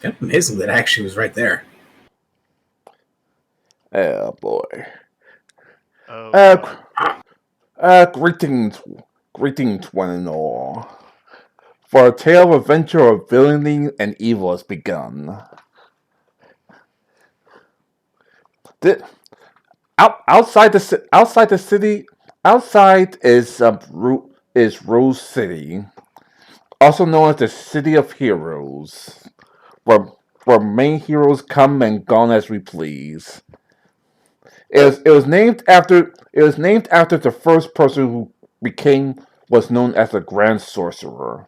Kind of amazing that actually was right there. Oh boy. Oh, Uh, God. greetings, one and all. For a tale of adventure of villainy and evil has begun. Thi- outside the city, outside is Rose City, also known as the City of Heroes, where where main heroes come and gone as we please. It was named after the first person who became was known as the Grand Sorcerer.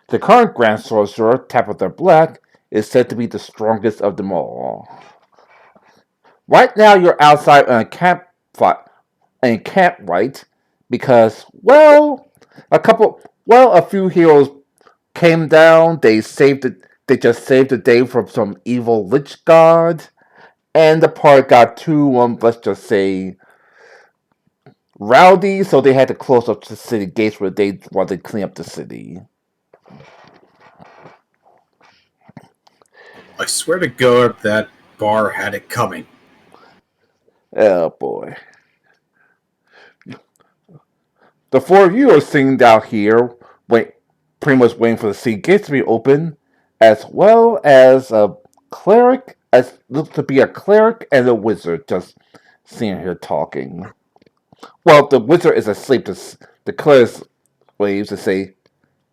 The current Grand Sorcerer, Tabitha Black, is said to be the strongest of them all. Right now, you're outside on a campsite because, a few heroes came down. They just saved the day from some evil lich god, and the party got too, let's just say, rowdy, so they had to close up the city gates while they clean up the city. I swear to God, that bar had it coming. Oh boy. The four of you are sitting down here, pretty much waiting for the city gates to be open, as well as looks to be a cleric and a wizard just sitting here talking. Well, the wizard is asleep. The cleric waves to say,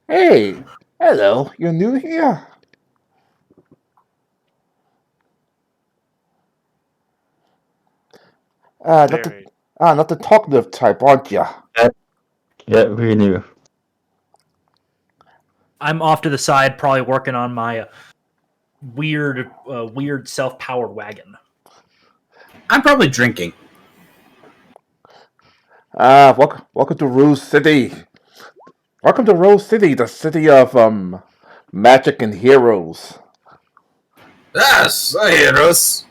"Hey, hello, you're new here." Uh, not the Very. not the talkative type, aren't ya? Yeah, we knew. I'm off to the side, probably working on my weird self-powered wagon. I'm probably drinking. Welcome to Rose City. Welcome to Rose City, the city of magic and heroes. Yes, heroes.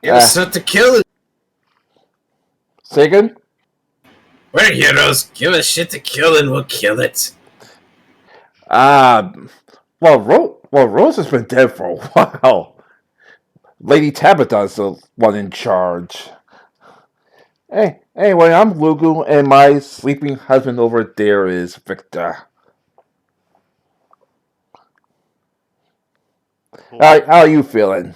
Give Uh, us shit to kill it. Say again? We're heroes. Give us shit to kill and we'll kill it. Rose has been dead for a while. Lady Tabitha's the one in charge. Hey, anyway, I'm Lugu, and my sleeping husband over there is Victor. How are you feeling?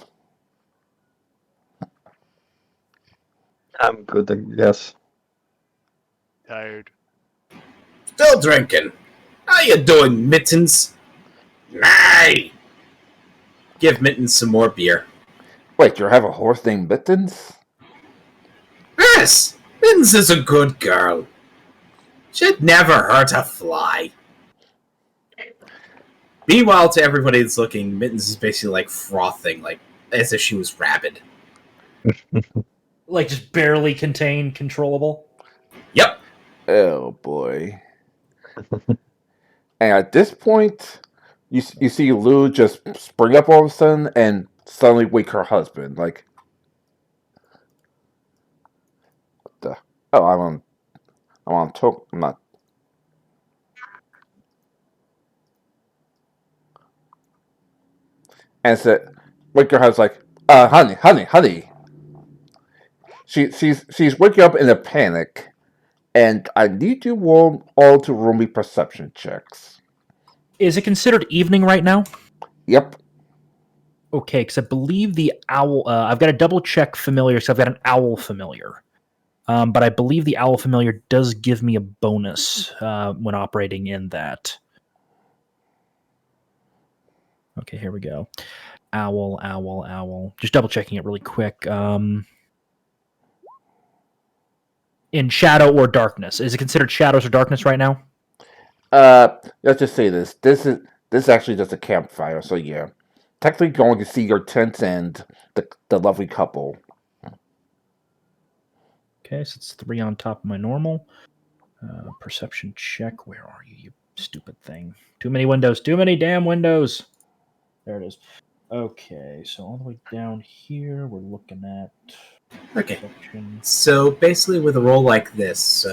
I'm good, I guess. Tired. Still drinking. How you doing, Mittens? Nay. Give Mittens some more beer. Wait, you have a horse named Mittens? Yes, Mittens is a good girl. She'd never hurt a fly. Meanwhile, to everybody that's looking, Mittens is basically like frothing, like as if she was rabid. Like just barely contained, controllable. Yep. Oh boy. And at this point, you see Lou just spring up all of a sudden and suddenly wake her husband. Like, what the? Oh, I'm not. And said, wake her husband like, honey. She's waking up in a panic, and I need you all to roll me perception checks. Is it considered evening right now? Yep. Okay, because I believe the owl. I've got to double check familiar, so I've got an owl familiar. But I believe the owl familiar does give me a bonus when operating in that. Okay, here we go. Owl. Just double checking it really quick. In shadow or darkness, is it considered shadows or darkness right now? Let's just say this. This is actually just a campfire, so yeah. Technically, going to see your tent and the lovely couple. Okay, so it's 3 on top of my normal. Perception check. Where are you, you stupid thing? Too many windows. Too many damn windows. There it is. Okay, so all the way down here, we're looking at Okay. perception. So basically, with a roll like this,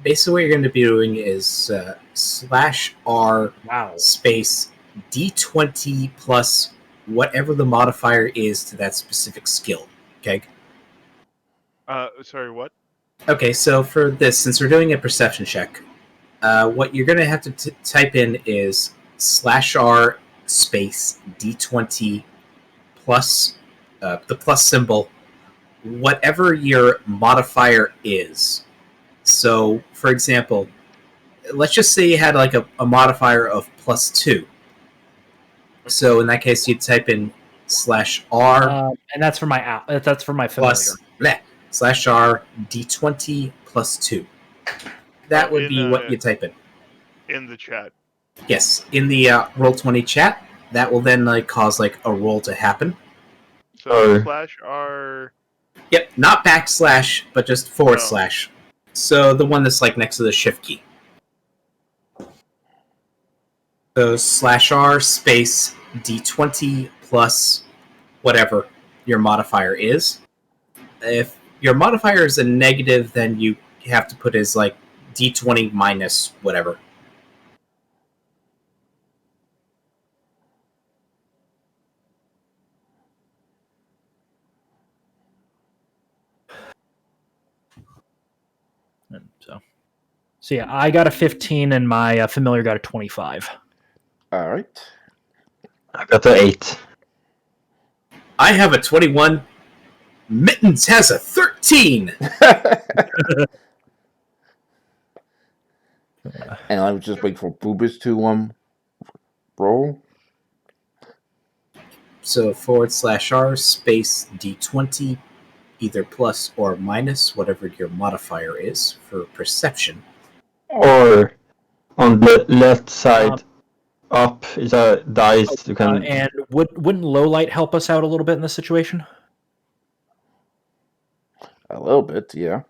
basically what you're going to be doing is /R Wow. space d20 plus whatever the modifier is to that specific skill. Okay. Sorry, what? Okay, so for this, since we're doing a perception check, what you're going to have to type in is /r space d20 plus the plus symbol, whatever your modifier is. So, for example, let's just say you had like a modifier of +2. So in that case, you'd type in /r And that's for my familiar. plus /r d20 plus 2. That would be what you type in. In the chat. Yes, in the Roll20 chat, that will then cause a roll to happen. So /r. Yep, not /, but just /. So the one that's next to the shift key. So /r space d20 plus whatever your modifier is. If your modifier is a negative, then you have to put as d20 minus whatever. And so yeah, I got a 15 and my familiar got a 25. All right. I got an 8. I have a 21. Mittens has a 13. And I would just wait for Boobas to roll. So /r space d20, either plus or minus whatever your modifier is for perception. Or on the left side up is a dice you can. And wouldn't low light help us out a little bit in this situation? A little bit, yeah.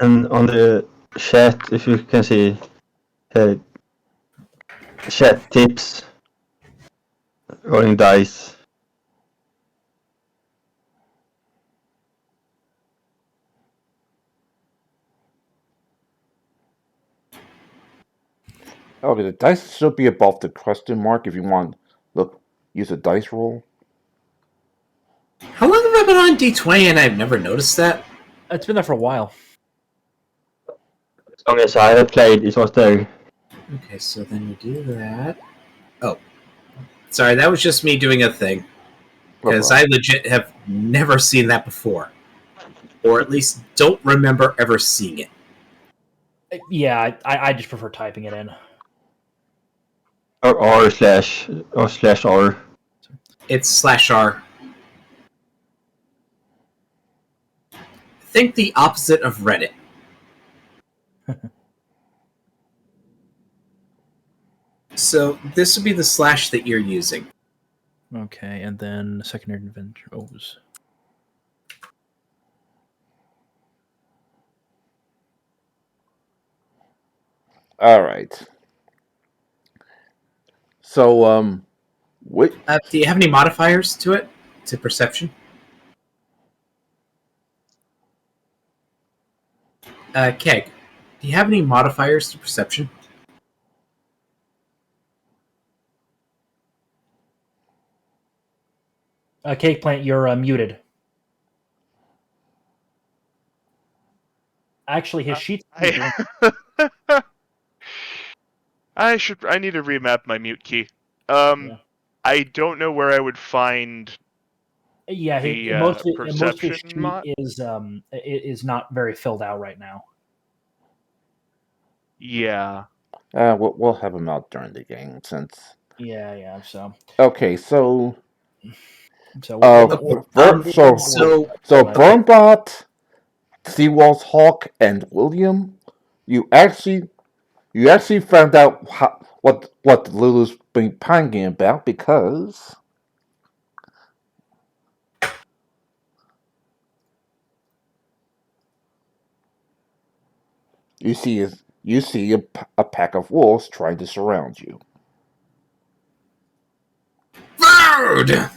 And on the chat, if you can see chat tips, rolling dice. Okay, the dice should be above the question mark if you want to use a dice roll. How long have I been on d20 and I've never noticed that? It's been there for a while. As long as I have played, it was there. Okay, so then you do that. Oh. Sorry, that was just me doing a thing. Because I legit have never seen that before. Or at least don't remember ever seeing it. Yeah, I just prefer typing it in. Or /r. It's /r. Think the opposite of Reddit. So this would be the / that you're using. Okay, and then secondary adventure O's. All right. So, what? Do you have any modifiers to it? To perception? Keg, do you have any modifiers to perception? Cake Plant, you're muted. Actually, his sheet's I need to remap my mute key. Yeah. I don't know where I would find the most of his perception sheet mod. is not very filled out right now. Yeah. We'll have him out during the game since. Yeah. So Okay, so we'll- Burnbot, Seawall's Hawk, and William, you actually You actually found out what Lulu's been panicking about because you see a pack of wolves trying to surround you. Food!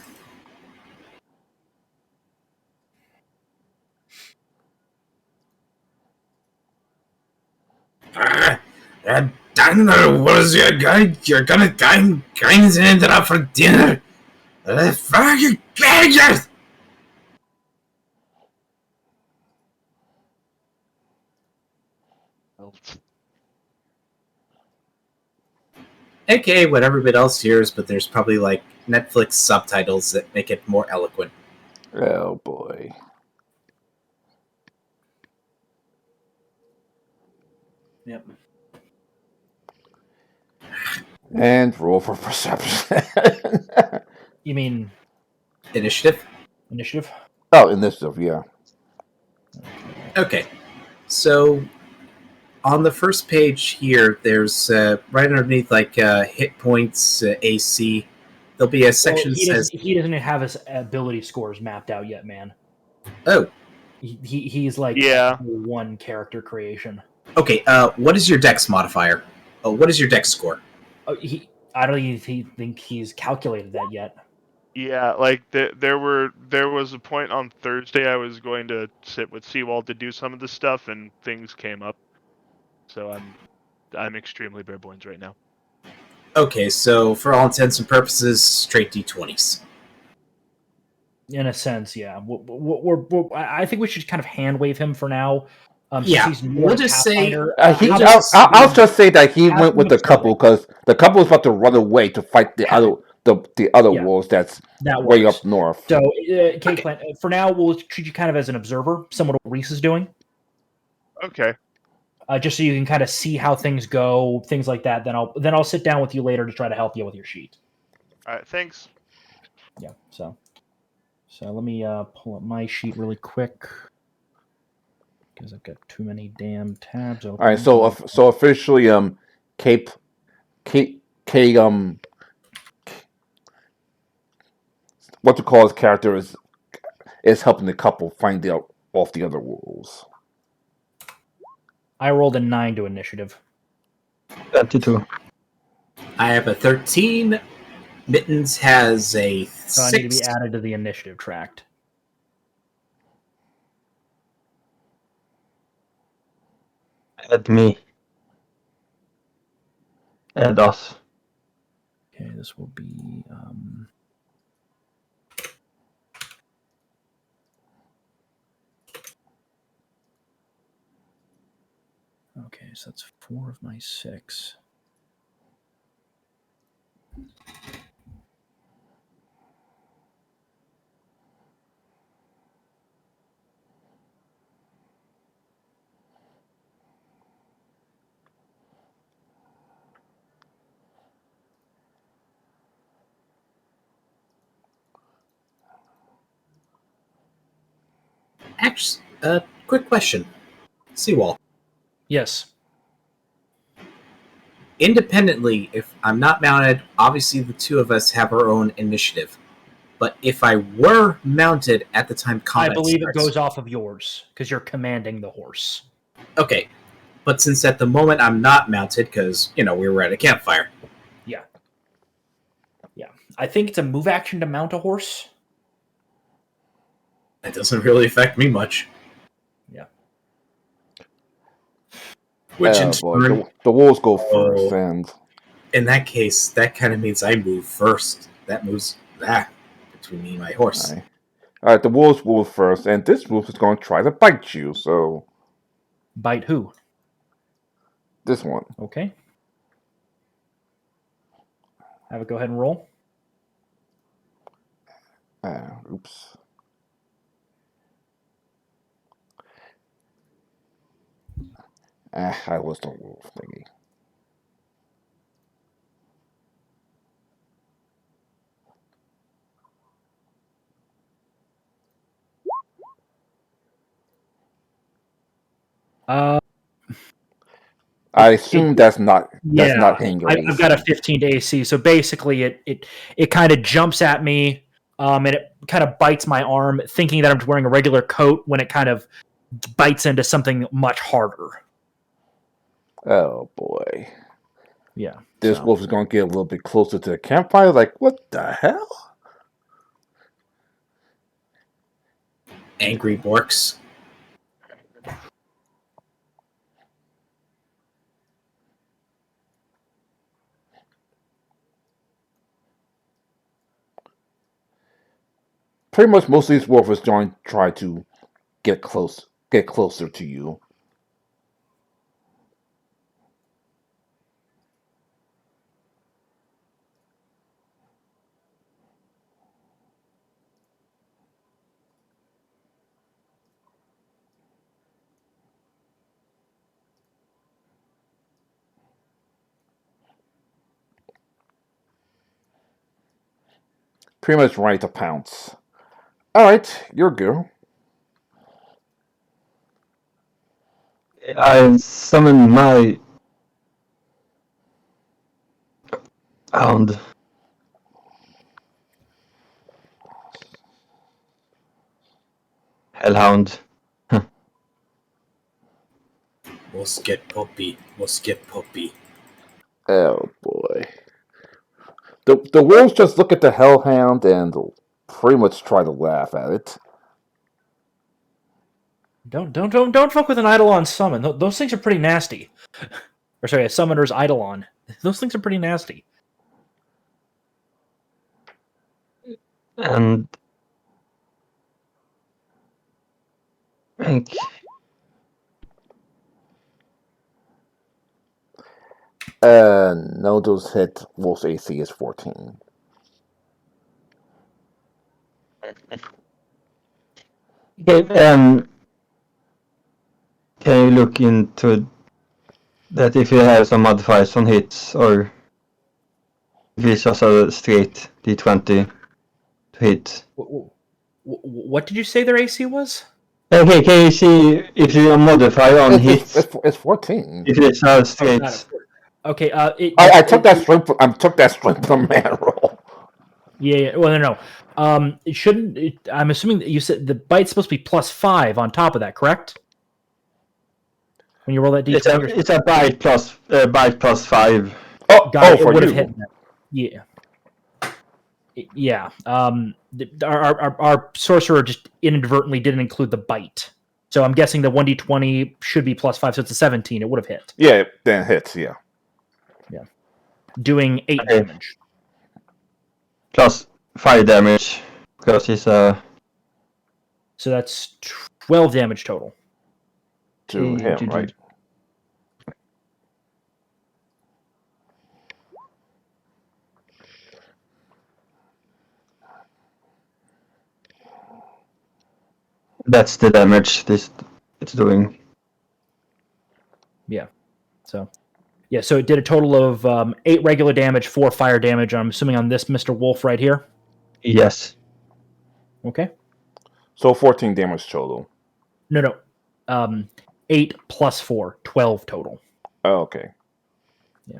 Daniel, what is your guy? You're gonna kind it up for dinner. Fuck you, cages! AKA what everybody else hears, but there's probably like Netflix subtitles that make it more eloquent. Oh boy. Yep. And roll for perception. You mean Initiative? initiative? Oh, initiative, yeah. Okay. So on the first page here, there's right underneath like hit points, AC. There'll be a section that says, he doesn't have his ability scores mapped out yet, man. "Oh, He's like Yeah. one character creation. okay. What is your Dex modifier? Oh, what is your Dex score?" Oh, I don't even think he's calculated that yet. Yeah, like there was a point on Thursday I was going to sit with Seawald to do some of the stuff, and things came up. So I'm extremely bare bones right now. Okay, so for all intents and purposes, straight D20s. In a sense, yeah. I think we should kind of hand wave him for now. Yeah, Since he's new we'll at just say Pathfinder, I'll just say that he have went with him the explain couple because the couple is about to run away to fight the other Yeah. wolves that's that way works. up north. So, Caitlin, for now, we'll treat you kind of as an observer, similar to what Reese is doing. Okay. Just so you can kind of see how things go, things like that. Then I'll sit down with you later to try to help you with your sheet. All right. Thanks. Yeah. So let me pull up my sheet really quick because I've got too many damn tabs open. All right, so officially, Cape, what you call his character is helping the couple find out off the other wolves. I rolled a 9 to initiative. 22. I have a 13. Mittens has a 6. So I need to be added to the initiative tract. Add me. Add us. Okay, this will be. Okay, so that's 4 of my 6. Actually, quick question. Seawall. Yes. Independently, if I'm not mounted, obviously the two of us have our own initiative. But if I were mounted at the time combat I believe starts, it goes off of yours because you're commanding the horse. Okay, but since at the moment I'm not mounted because we were at a campfire. Yeah. I think it's a move action to mount a horse. That doesn't really affect me much. Yeah. Which in boy, turn, the wolves go first, and in that case, that kind of means I move first. That moves between me and my horse. all right, the wolves move first, and this wolf is going to try to bite you. So Bite who? this one. Okay. Have it go ahead and roll. Oops. I was the wolf thingy. I assume that's not Yeah, hitting your I've got a 15 to AC. So basically, it kind of jumps at me, and it kind of bites my arm, thinking that I'm wearing a regular coat when it kind of bites into something much harder. Oh boy. Yeah. This wolf is going to get a little bit closer to the campfire. Like, what the hell? Angry Borks. Pretty much most of these wolves going to try to get closer to you. Pretty much ready to pounce. Alright, you're good. I summon my hound. Hellhound. Musket puppy. Musket puppy. Oh boy. The wolves just look at the hellhound and pretty much try to laugh at it. Don't fuck with an Eidolon summon. Those things are pretty nasty. Or sorry, a summoner's Eidolon. Those things are pretty nasty. And I think No, those hit. Wolf's AC is 14. okay, can you look into that if you have some modifiers on hits or if it's just a straight D20 to hit? What did you say their AC was? Okay, can you see if you modify on hits? It's 14. If it's a straight. Okay. I took that strength. I took that strength from man roll. Yeah. Well, no. It shouldn't. I'm assuming that you said the bite's supposed to be +5 on top of that, correct? When you roll that D20, It's a bite plus 5. it For would have you. hit that. Yeah. Yeah. Our sorcerer just inadvertently didn't include the bite, so I'm guessing the 1d20 should be +5, so it's a 17. It would have hit. Yeah, then it hits. Yeah. Doing 8 damage. Plus 5 damage because he's a. So that's 12 damage total. To him, right? That's the damage it's doing. Yeah. So it did a total of 8 regular damage, 4 fire damage. I'm assuming on this Mr. Wolf right here. Yes. Okay. So 14 damage total. No. 8 plus 4, 12 total. Oh, okay. Yeah.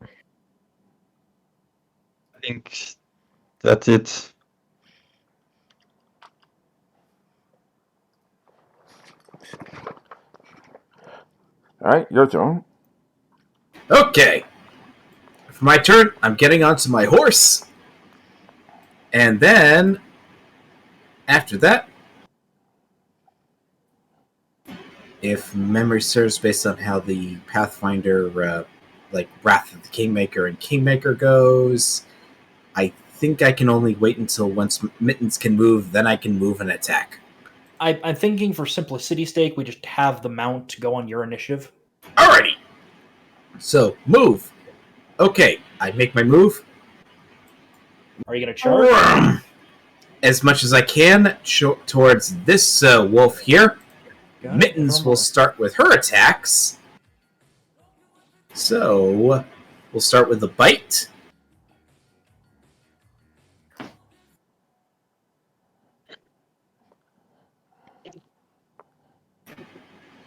I think that's it. All right, your turn. Okay. For my turn, I'm getting onto my horse. And then, after that, if memory serves based on how the Pathfinder, Wrath of the Kingmaker and Kingmaker goes, I think I can only wait until once Mittens can move, then I can move and attack. I'm thinking for simplicity's sake, we just have the mount go on your initiative. Alrighty. So, move. Okay, I make my move. Are you going to charge? As much as I can towards this wolf here. Mittens will start with her attacks. So, we'll start with the bite.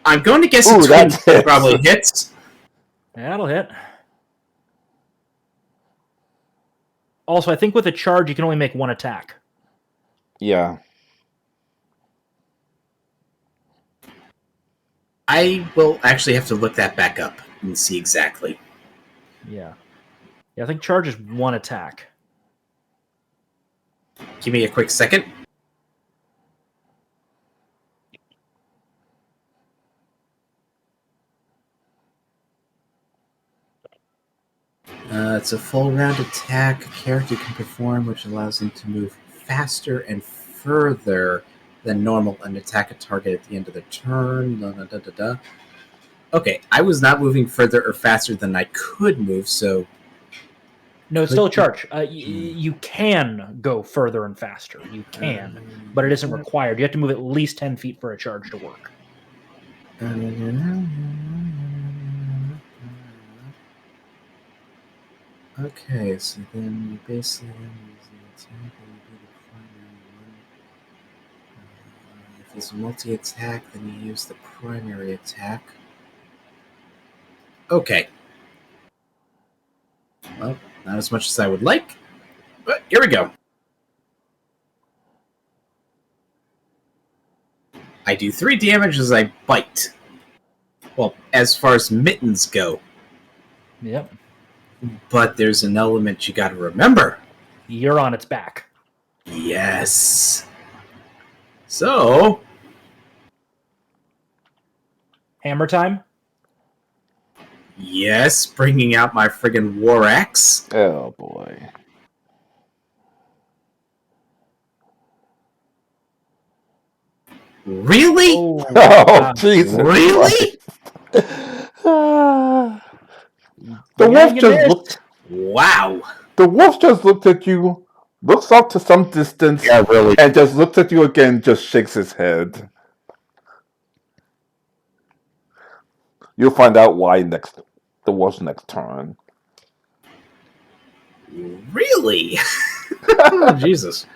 I'm going to guess Ooh, a that 20 hits. probably hits. That'll hit. Also, I think with a charge, you can only make one attack. Yeah. I will actually have to look that back up and see exactly. Yeah. Yeah, I think charge is one attack. Give me a quick second. It's a full round attack a character can perform, which allows them to move faster and further than normal and attack a target at the end of the turn. Da, da, da, da, da. Okay, I was not moving further or faster than I could move, so No, it's still a charge. You can go further and faster. You can, but it isn't required. You have to move at least 10 feet for a charge to work. Okay, so then you basically use the attack and you do the primary one. If it's multi-attack, then you use the primary attack. Okay. Well, not as much as I would like, but here we go. I do 3 damage as I bite. Well, as far as mittens go. Yep. But there's an element you gotta remember. You're on its back. Yes. So, Hammer time? yes, bringing out my friggin' war axe. Oh boy. Really? Oh, Jesus. Really? The Yeah, wolf you just missed. looked. Wow. The wolf just looked at you, looks off to some distance, Yeah, really. and just looks at you again. Just shakes his head. You'll find out why next. The wolf's next turn. Really? Oh, Jesus.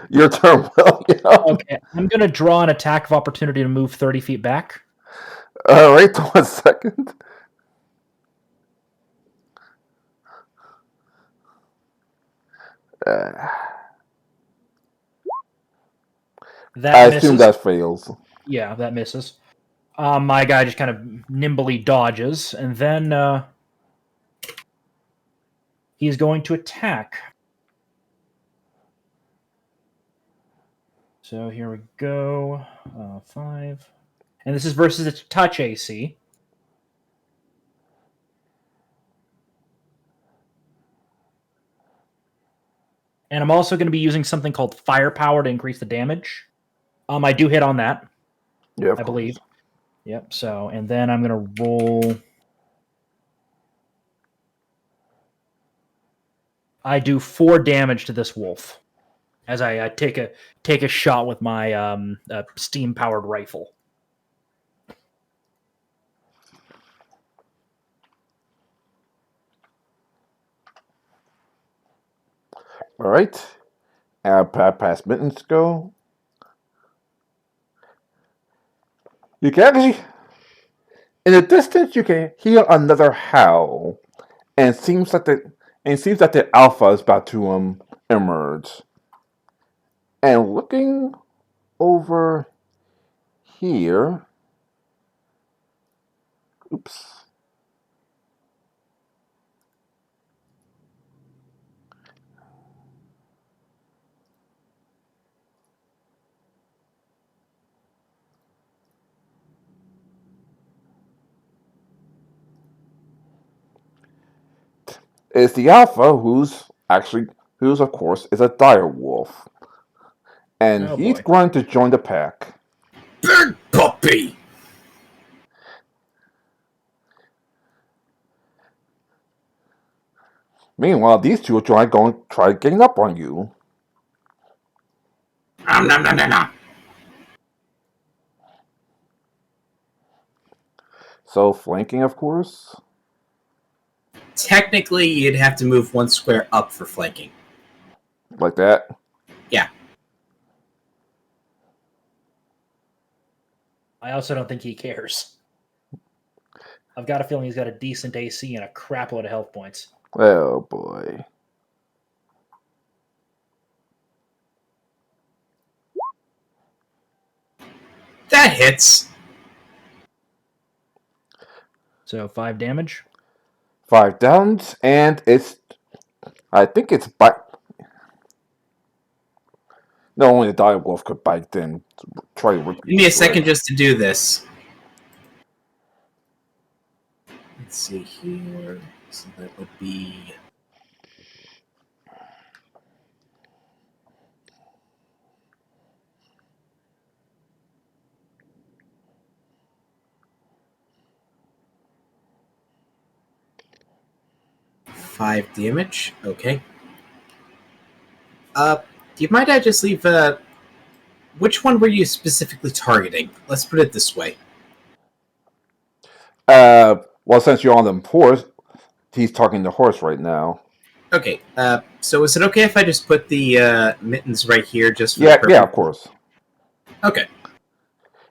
Your turn, William. Okay, I'm going to draw an attack of opportunity to move 30 feet back. Wait 1 second. That I misses. assume that fails. Yeah, that misses. My guy just kind of nimbly dodges, and then he's going to attack. So here we go. 5. And this is versus its touch AC. And I'm also going to be using something called firepower to increase the damage. I do hit on that, Yeah, I believe. Yep. So, and then I'm going to roll. I do 4 damage to this wolf as I take a shot with my steam powered rifle. All right. Past mittens go. You can actually, in the distance, you can hear another howl, and it seems that the alpha is about to emerge. And looking over here, oops. Is the alpha who's of course is a dire wolf, and Oh he's boy. going to join the pack. Big puppy. Meanwhile, these two are going to try getting up on you. Nom, nom, nom, nom, nom. So flanking, of course. Technically, you'd have to move 1 square up for flanking. Like that? Yeah. I also don't think he cares. I've got a feeling he's got a decent AC and a crap load of health points. Oh boy. That hits. So 5 damage. 5 downs, and I think it's bite. No, only the dire wolf could bite. Then try to rip. Give me a second just to do this. Let's see here. So that would be. Five damage. Okay. Do you mind I just leave? Which one were you targeting? Let's put it this way. Well, since you're on the horse, he's talking the horse right now. Okay. So is it okay if I just put the mittens right here, just for the Yeah, purpose? yeah, of course. Okay.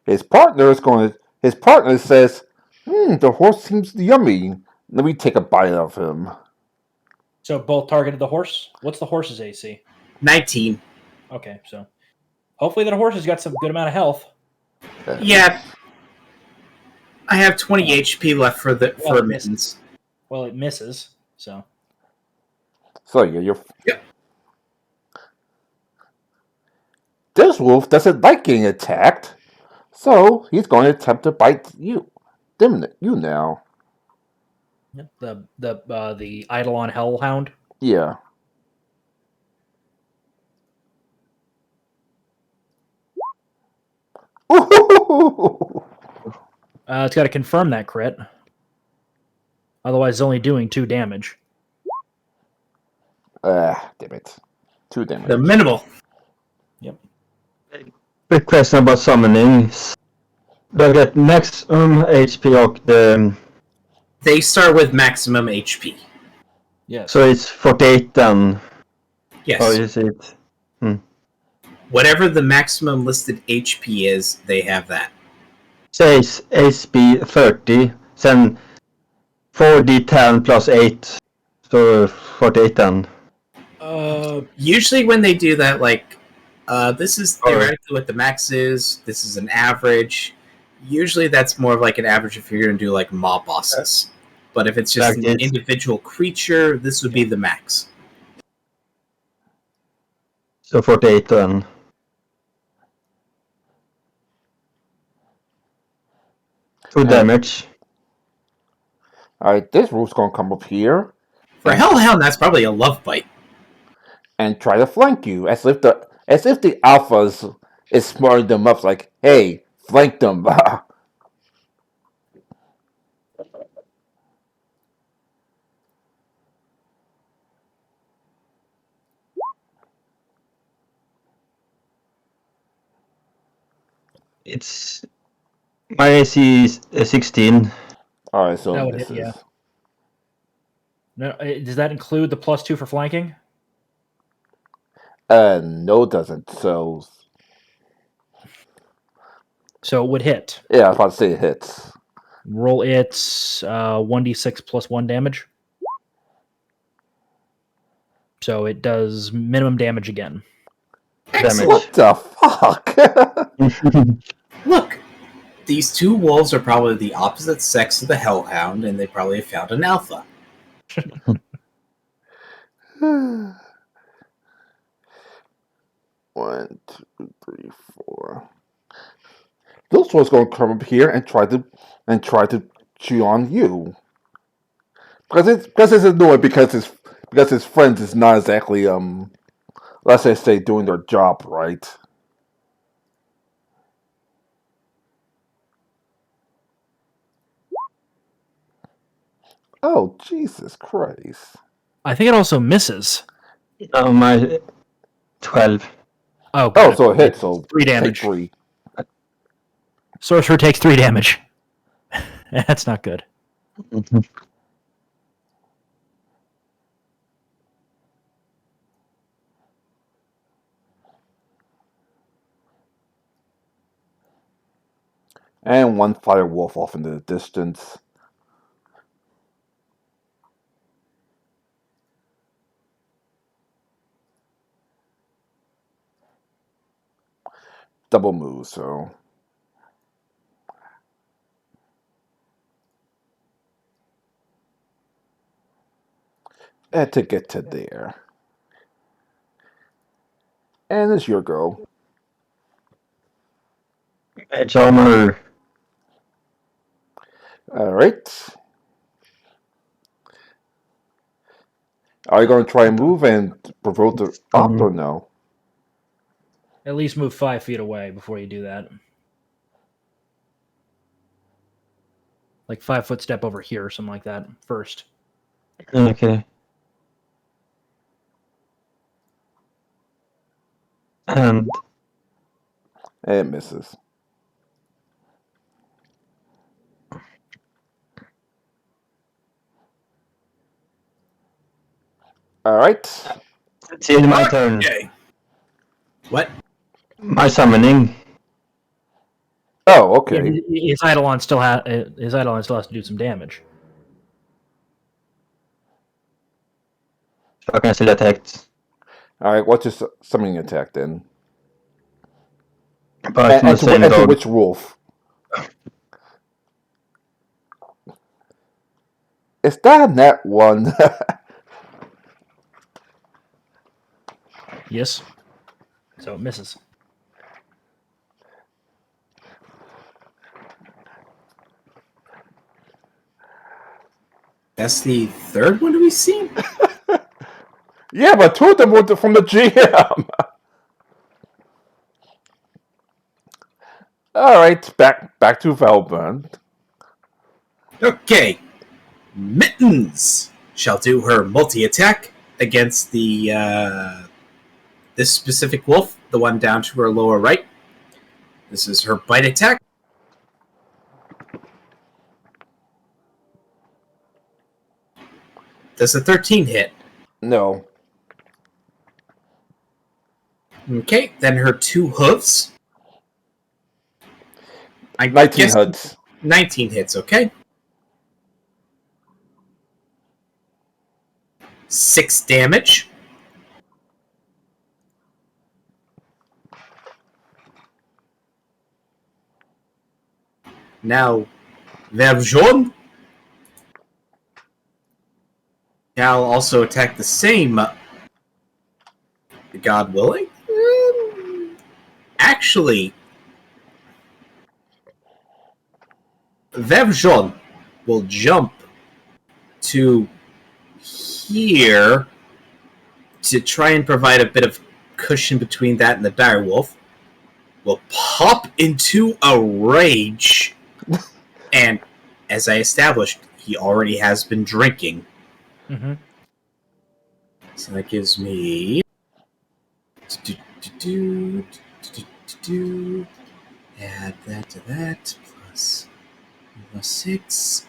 His partner is going to. His partner says, the horse seems yummy. Let me take a bite of him." So both targeted the horse. What's the horse's AC? 19. Okay, so hopefully that horse has got some good amount of health. Yeah. I have 20 HP left for Well, it mittens. misses. Well, it misses. So So yeah, you're. Yep. This wolf doesn't like getting attacked, so he's going to attempt to bite you now. the Eidolon Hellhound. Yeah. It's got to confirm that crit. Otherwise, it's only doing 2 damage. Damn it. 2 damage. The minimal. Yep. Quick question about summoning. Do I get maximum HP och the... They start with maximum HP. Yes. So it's 48 then? Yes. Or is it... Whatever the maximum listed HP is, they have that. Says HP 30, then 4d10 plus 8. So 48 then. Usually when they do that, like, this is theoretically what the max is. This is an average. Usually that's more of like an average if you're going to do like mob bosses. But if it's just an individual creature, this would be the max. So 48 then. Two damage. Alright, this wolf's going to come up here. For Hellhound, that's probably a love bite. And try to flank you, as if the alpha is smarting them up, like, hey, flank them. It's... My AC is 16. Alright, so That would this hit, is... yeah. No, does that include the +2 for flanking? No, it doesn't, so... So it would hit. Yeah, I was about to say it hits. Roll its 1d6 plus 1 damage. So it does minimum damage again. Excellent. What the fuck? Look, these two wolves are probably the opposite sex of the Hellhound, and they probably have found an alpha. 1, 2, 3, 4. This one's going to come up here and try to chew on you. Because it's annoying because his friends is not exactly let's just say doing their job right. Oh, Jesus Christ. I think it also misses. My 12. Oh, Oh, so it hits, so 3 take damage. 3. Sorcerer takes 3 damage. That's not good. And one fire wolf off into the distance. Double move, so. And to get to there. And it's your go. Edge armor. Alright. Are you going to try and move and provoke the up or no? At least move 5 feet away before you do that. Like 5 foot step over here or something like that first. Okay. And It misses. Alright. it's in my turn. Okay. What? My summoning. Oh, Yeah, okay. his Eidolon still has to do some damage. So I can still attack. Alright, what's your summoning attack then? But from the And same to dog. which wolf? Is that a net one? Yes. So it misses. That's the third one we've seen? Yeah, but two of them were from the GM. Alright, back to Valburn. Okay. Mittens shall do her multi-attack against the this specific wolf, the one down to her lower right. This is her bite attack. Does a 13 hit? No. Okay, then her 2 hooves. 19 hits. 19 hits, okay. 6 damage. Now, Verjon shall also attack the same, God willing. Actually, Verjon will jump to here to try and provide a bit of cushion between that and the direwolf. Will pop into a rage, and as I established, he already has been drinking. Mm-hmm. So that gives me add that to that plus 6.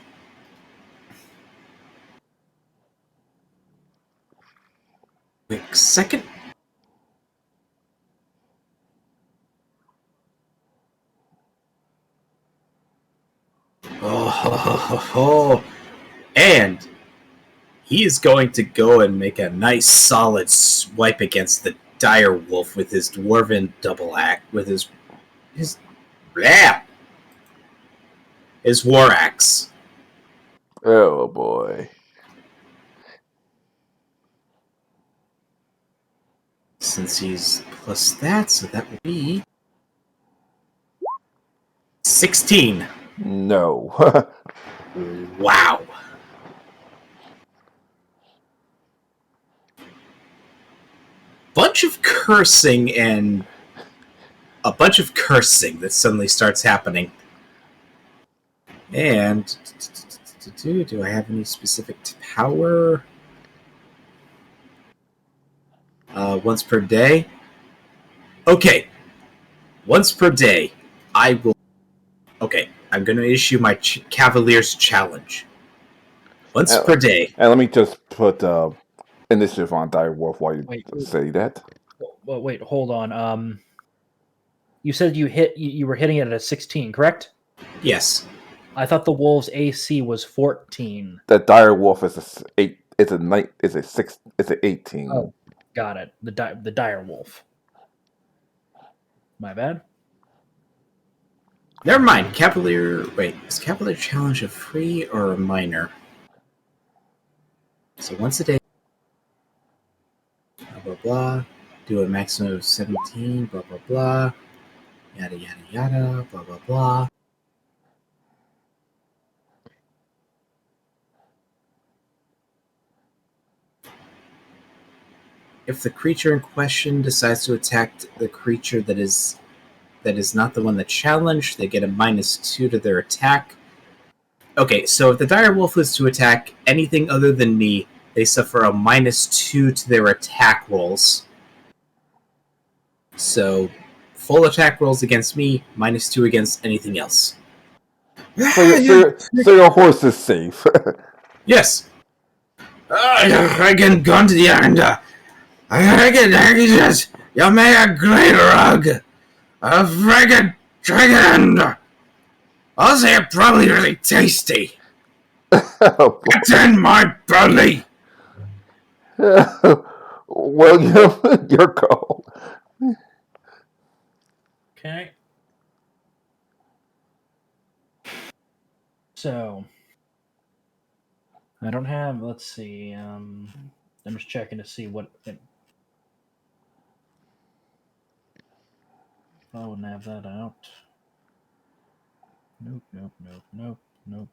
Quick second. Oh, and he is going to go and make a nice solid swipe against the dire wolf with his dwarven double axe, with his war axe. Oh boy. Since he's plus that, so that would be 16. No. Wow. Bunch of cursing and a bunch of cursing that suddenly starts happening. And do I have any specific power? Once per day. Okay. Once per day, I will. Okay, I'm going to issue my Cavalier's Challenge. Once per day. And let me just put initiative on Direwolf while you say that. Well, wait, hold on. You said you were hitting it at a 16, correct? Yes. I thought the wolf's AC was 14. The dire wolf is a eight. It's a night. It's a six. It's a 18. Oh, got it. The dire wolf. My bad. Never mind. Cavalier. Wait, is Cavalier Challenge a free or a minor? So once a day. Blah blah blah. Do a maximum of 17. Blah blah blah. Yada yada yada. Blah blah blah. If the creature in question decides to attack the creature that is not the one that challenged, they get a -2 to their attack. Okay, so if the dire wolf is to attack anything other than me, they suffer a -2 to their attack rolls. So full attack rolls against me, -2 against anything else. So your horse is safe. Yes. I can go to the end. I can just you make a great rug. A friggin' dragon. I'll say it's probably really tasty. Oh, It's in my belly. William, your go. Okay. So I don't have. Let's see. I'm just checking to see what. I wouldn't have that out. Nope. Nope. Nope. Nope. Nope.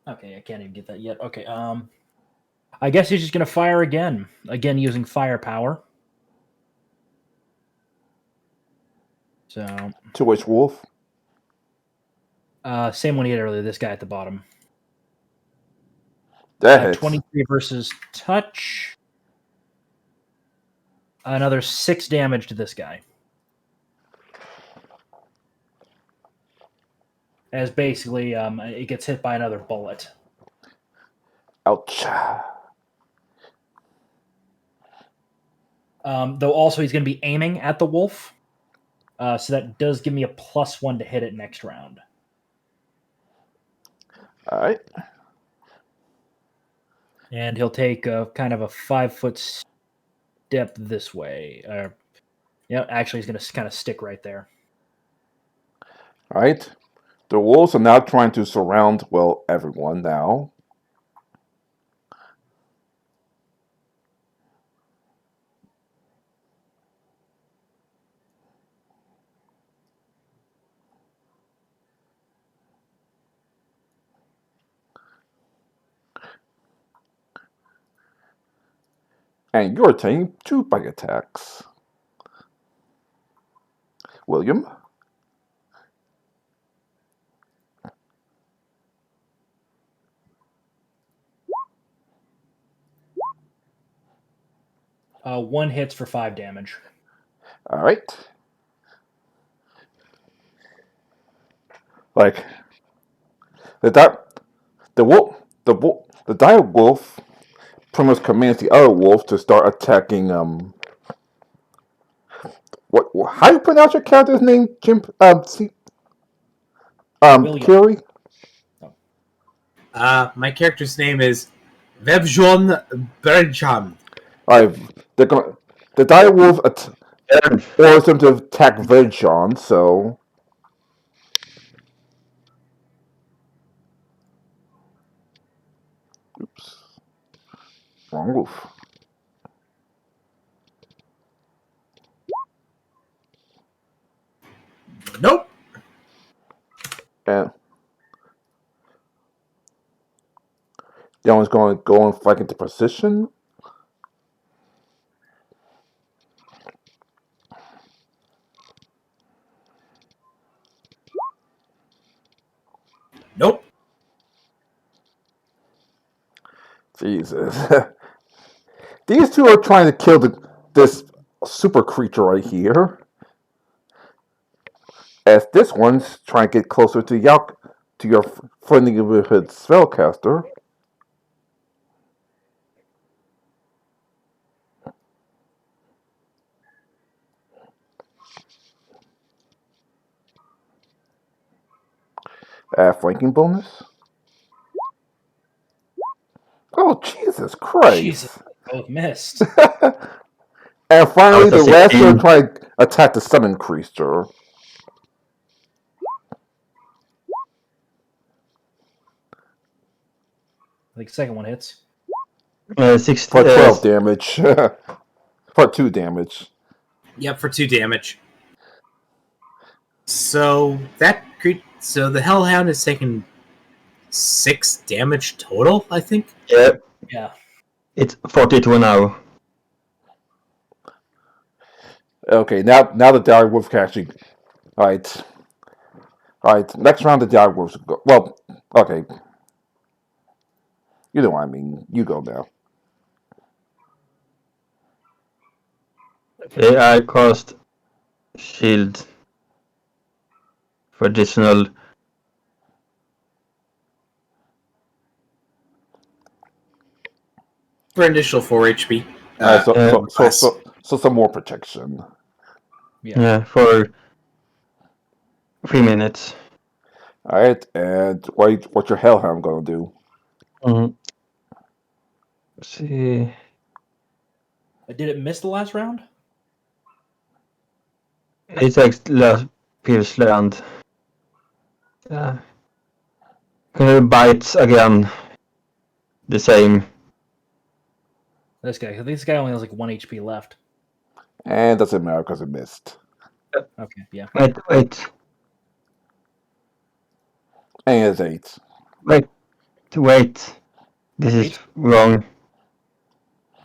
Okay, I can't even get that yet. Okay. I guess he's just gonna fire again. Again, using firepower. So, To which wolf? same one he had earlier. This guy at the bottom. That hits. 23 versus touch. Another 6 damage to this guy. As basically, it gets hit by another bullet. Ouch. Though also he's going to be aiming at the wolf. So that does give me a +1 to hit it next round. All right. And he'll take kind of a 5-foot step this way. Yeah, actually, he's going to kind of stick right there. All right. The wolves are now trying to surround, well, everyone now. And you're taking 2 bite attacks. William? One hits for 5 damage. All right. Like the dire wolf pretty much commands the other wolf to start attacking. What? How do you pronounce your character's name, Jim? William. Kiri? My character's name is Vebjon Berjam. Alright, the dire wolf orders him to attack Virgin, so. Oops. Wrong wolf. Nope. And that one's going to go and fight into position. Nope. Jesus. These two are trying to kill this super creature right here. As this one's trying to get closer to your friendly neighborhood spellcaster. Add flanking bonus. Oh, Jesus Christ. Jesus, both missed. And finally, That the was a last 16. one tried to attack the summon creature. I think second one hits. 6, For 12 damage. For 2 damage. Yep, for 2 damage. So so the Hellhound has taken 6 damage total, I think. Yeah, Yeah. it's 42 now. Okay, now the Dire Wolf can actually. Alright. Alright, next round the Dire Wolves go. Well, okay. You know what I mean. You go now. Okay, I cast shield for additional. For initial 4 HP. Alright, less. so some more protection. Yeah, for 3 minutes. Alright, and what's your Hellhound gonna do? Mm. Let's see. Did it miss the last round? It takes last previous land. Yeah. Bites again. The same. This guy only has like 1 HP left. And doesn't matter because it missed. Okay, yeah. Wait. And it's 8. Wait. This is Eight? wrong.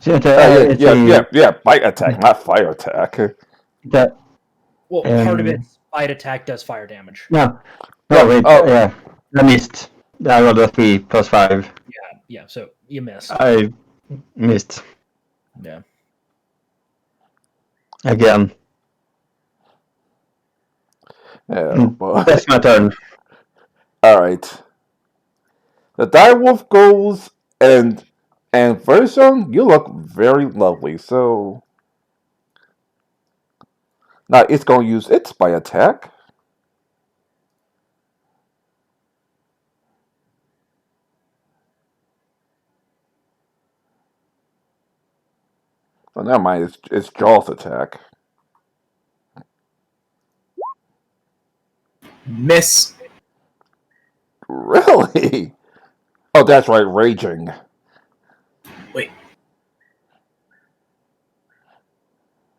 Yeah, bite attack, not fire attack. That, Well, part of its bite attack does fire damage. no, Yeah, wait. oh. Yeah, I missed. I rolled a 3 plus 5. Yeah, so you missed. I missed Yeah. Oh, again. boy. That's my turn. Alright. The Dire Wolf goes, and Version, you look very lovely, so. Now it's going to use its bite attack. Oh, never mind, it's Jaw's attack. Miss. Really? Oh, that's right, Raging. Wait.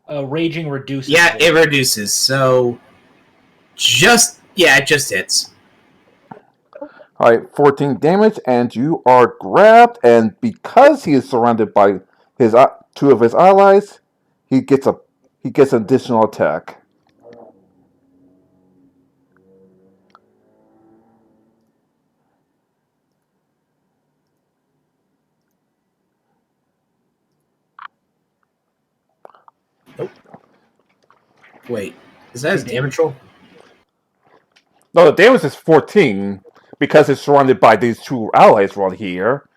Raging reduces. Yeah, it reduces. So it just hits. Alright, 14 damage, and you are grabbed, and because he is surrounded by his 2 of his allies, he gets an additional attack. Wait, is that his damage roll? No, the damage is 14 because it's surrounded by these 2 allies right here.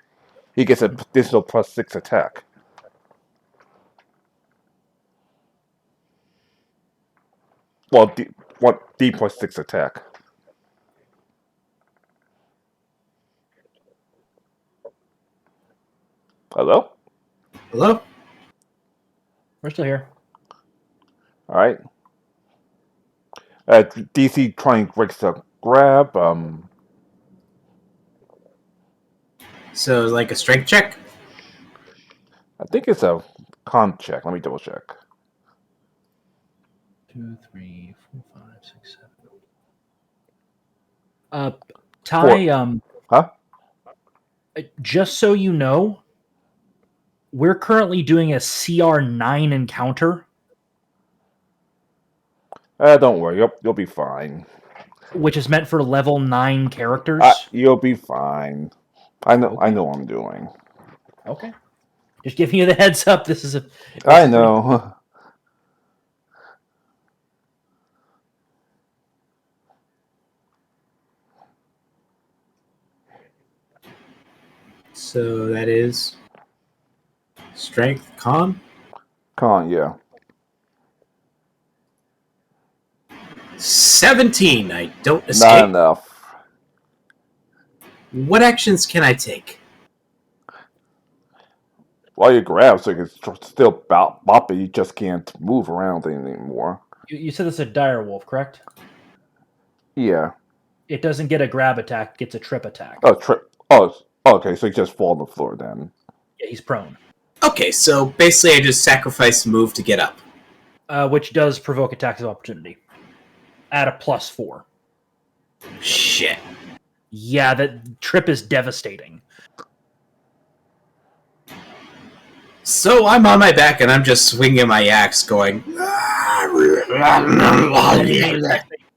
He gets an additional plus 6 attack. Well, D plus 6 attack. Hello? Hello? We're still here. Alright. DC trying breaks the grab. So like a strength check? I think it's a con check. Let me double check. 2, 3, 4, 5, 6, 7. Ty, 4. Huh? just so you know, we're currently doing a CR9 encounter, Don't worry. You'll be fine. which is meant for level 9 characters. You'll be fine. I know. Okay. I know what I'm doing. Okay. Just giving you the heads up. This is I know. So that is strength, con. Con, yeah. 17. I don't Not escape. enough. What actions can I take? While you grab, so you can still bop it, you just can't move around anymore. You said this is a dire wolf, correct? Yeah. It doesn't get a grab attack; it gets a trip attack. Oh, okay, so you just fall on the floor then. Yeah, he's prone. Okay, so basically I just sacrifice move to get up. Which does provoke attacks of opportunity. At a +4. Shit. Yeah, that trip is devastating. So I'm on my back and I'm just swinging my axe going...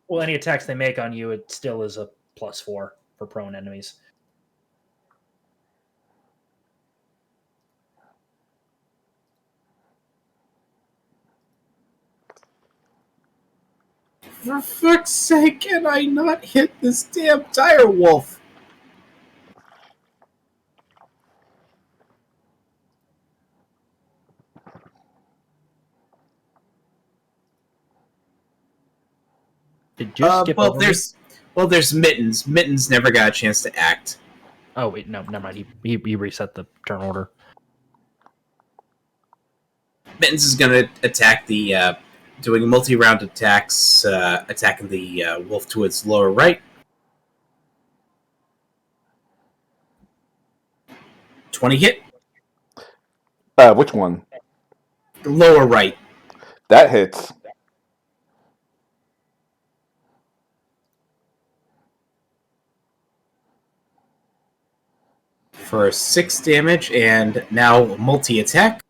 Any attacks they make on you, it still is a +4 for prone enemies. For fuck's sake, can I not hit this damn dire wolf? Did you skip over me? There's Mittens. Mittens never got a chance to act. Oh wait, no, never mind. He reset the turn order. Mittens is going to attack the doing multi-round attacks, attacking the wolf to its lower right. 20 hit. Which one? The lower right. That hits. For 6 damage, and now multi-attack.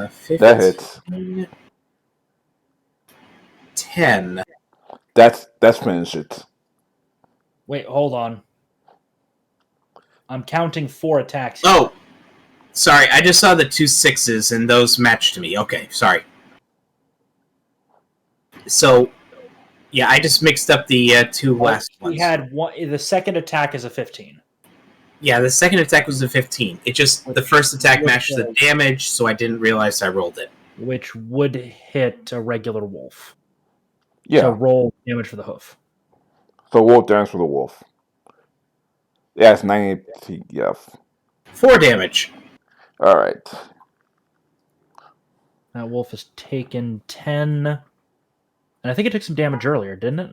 15, That hits. 10. That's finished it. Wait, hold on. I'm counting 4 attacks. Oh, sorry. I just saw the 2 6s, and those matched me. Okay, sorry. So, yeah, I just mixed up the 2 last ones. We had one. The second attack is a 15. Yeah, the second attack was a 15. It just the first attack matched the damage, so I didn't realize I rolled it. Which would hit a regular wolf. Yeah. So roll damage for the hoof. So roll damage for the wolf. Yeah, it's 90 TF. 4 damage. Alright. That wolf has taken 10. And I think it took some damage earlier, didn't it?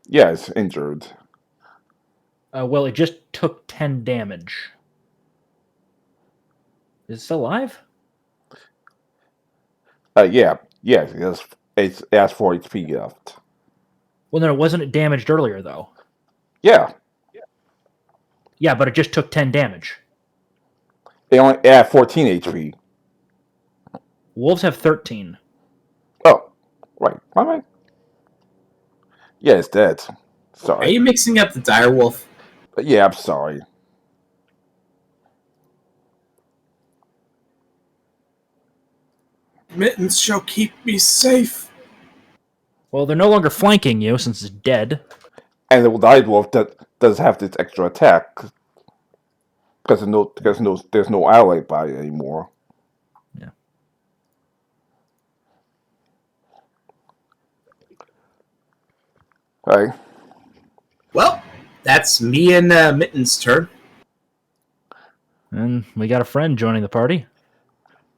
Yeah, it's injured. Well, it just took 10 damage. Is it still alive? Yeah, it has 4 HP left. Well, no, wasn't it damaged earlier, though? Yeah. Yeah, but it just took 10 damage. It had 14 HP. Wolves have 13. Oh, right. Am I? Yeah, it's dead. Sorry. Are you mixing up the dire wolf? Yeah, I'm sorry. Mittens shall keep me safe. Well, they're no longer flanking you since it's dead. And the dire wolf does have this extra attack because there's no ally by it anymore. Yeah. Right. Well, that's me and Mittens' turn. And we got a friend joining the party.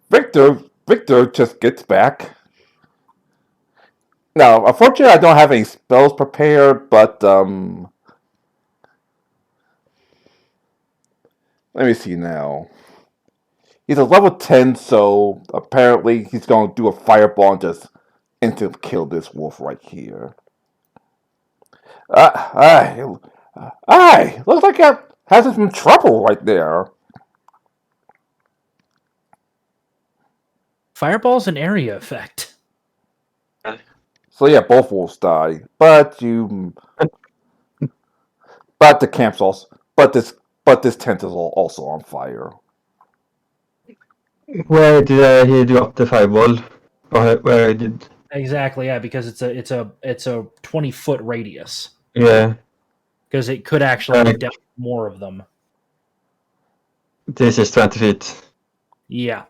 Victor just gets back. Now, unfortunately, I don't have any spells prepared, but let me see now. He's a level 10, so apparently he's going to do a fireball and just instantly kill this wolf right here. Looks like I has some trouble right there. Fireball's an area effect. So yeah, both wolves die, but the camp's also, but this tent is also on fire. Where did he drop the fireball? Or where did? Exactly, yeah, because it's a 20-foot radius. Yeah. Because it could actually down more of them. This is 20 feet. Yeah.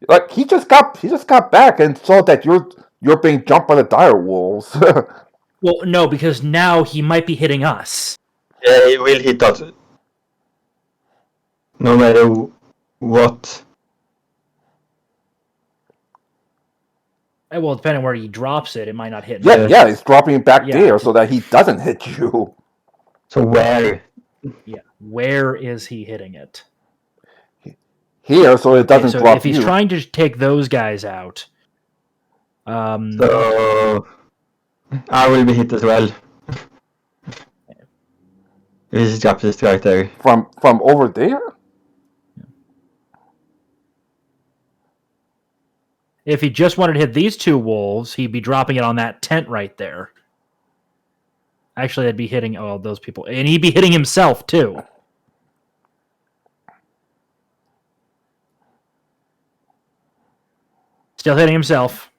Like he just got back and saw that you're you're being jumped by the dire wolves. Well, no, because now he might be hitting us. Yeah, he will hit us. No matter what. Well, depending on where he drops it, it might not hit me. Yeah, he's dropping it back Yeah. there so that he doesn't hit you. So where? Yeah. Where is he hitting it? Here, so it Okay, doesn't so drop if he's you. trying to take those guys out, So I will be hit as well. This drops this right there. From over there? if he just wanted to hit these two wolves, he'd be dropping it on that tent right there. Actually, that'd be hitting those people, and he'd be hitting himself too. Still hitting himself.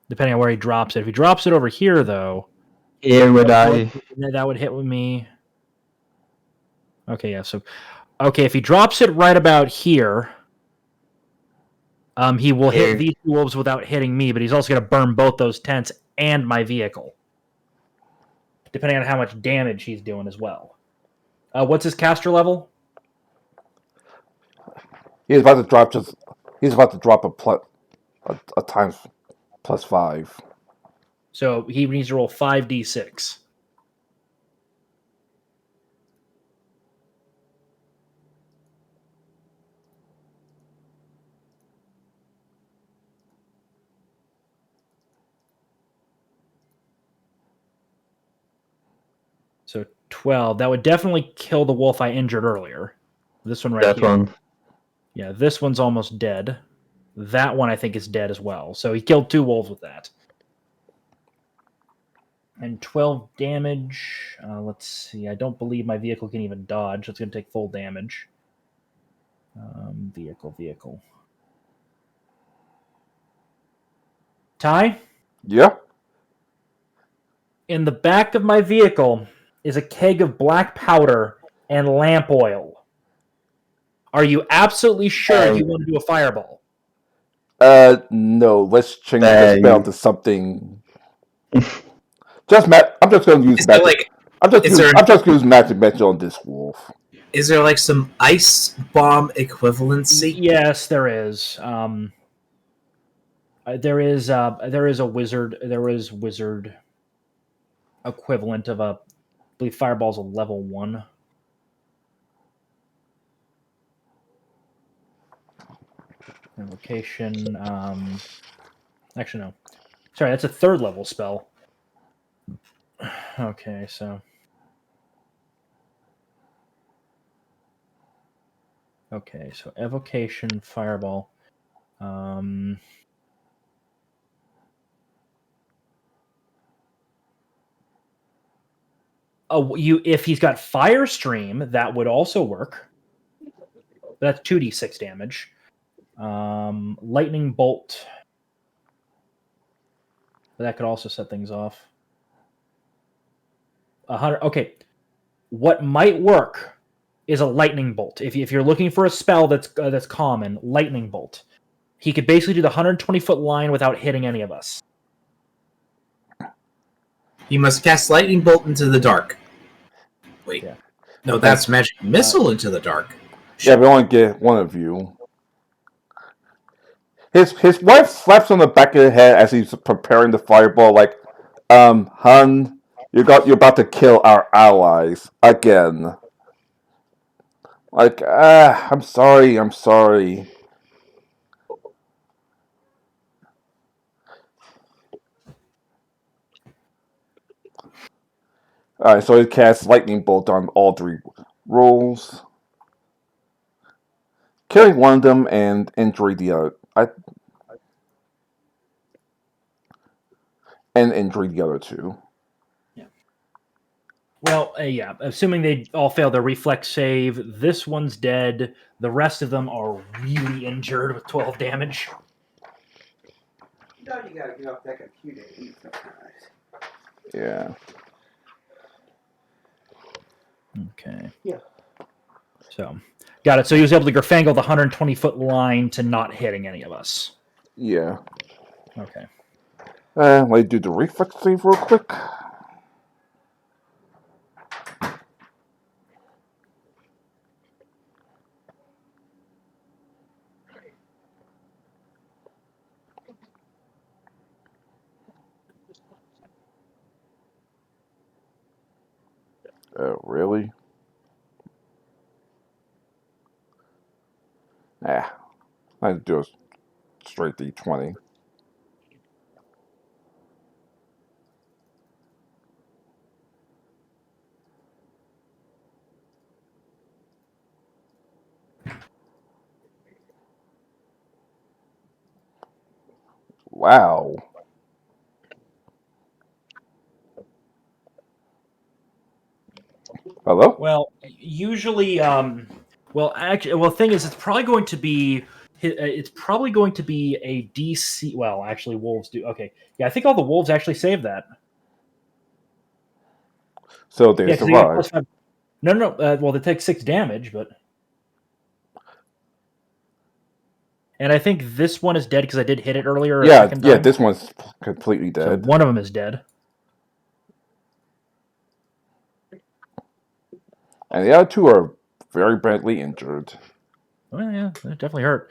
Depending on where he drops it. If he drops it over here, though, Here would I. that would hit with me. Okay, yeah. So, okay, if he drops it right about here, he will hit these two wolves without hitting me, but he's also going to burn both those tents and my vehicle, depending on how much damage he's doing as well. What's his caster level? He's about to drop a times +5. So he needs to roll 5d6. So 12. That would definitely kill the wolf I injured earlier. This one right That here. one. Yeah, this one's almost dead. That one I think is dead as well. So he killed 2 wolves with that. And 12 damage. Let's see. I don't believe my vehicle can even dodge. So it's going to take full damage. Vehicle. Ty? Yeah? In the back of my vehicle is a keg of black powder and lamp oil. Are you absolutely sure you want to do a fireball? No. Let's change the spell to something. I'm just going to use Is there magic. like I'm just is there going to use magic message on this wolf. is there like some ice bomb equivalency? Yes, there is. There is a wizard. There is wizard equivalent of I believe fireball's a level 1. Invocation. Actually, no. Sorry, that's a 3rd level spell. Okay, so. Okay, so evocation, fireball. If he's got fire stream, that would also work. That's 2d6 damage. Lightning bolt. That could also set things off. 100. Okay, what might work is a lightning bolt. If you're looking for a spell that's common, lightning bolt. He could basically do the 120-foot line without hitting any of us. You must cast lightning bolt into the dark. Wait, Yeah. no, that's magic missile into the dark. Yeah, we only get one of you. His wife slaps on the back of the head as he's preparing the fireball, like, hun, you're about to kill our allies again. Like, I'm sorry. Alright, so he casts lightning bolt on all 3 rolls, killing one of them and injuring the other. And injuring the other 2. Well, yeah. Assuming they all fail their reflex save, this one's dead. The rest of them are really injured with 12 damage. You know you gotta get off that computer and eat sometimes. Yeah. Okay. Yeah. So, got it. So he was able to Gerfangle the 120-foot line to not hitting any of us. Yeah. Okay. Let me do the reflex save real quick. Really? I do a straight D20. Wow. Hello? Well, usually, the thing is, it's probably going to be a DC. Well, actually, wolves do. Okay, yeah, I think all the wolves actually save that. So they Yeah, because you get survive. +5. No. Well, they take 6 damage, but. And I think this one is dead because I did hit it earlier a second time. Yeah, this one's completely So dead. one of them is dead. And the other two are very badly injured. Well, yeah, it definitely hurt.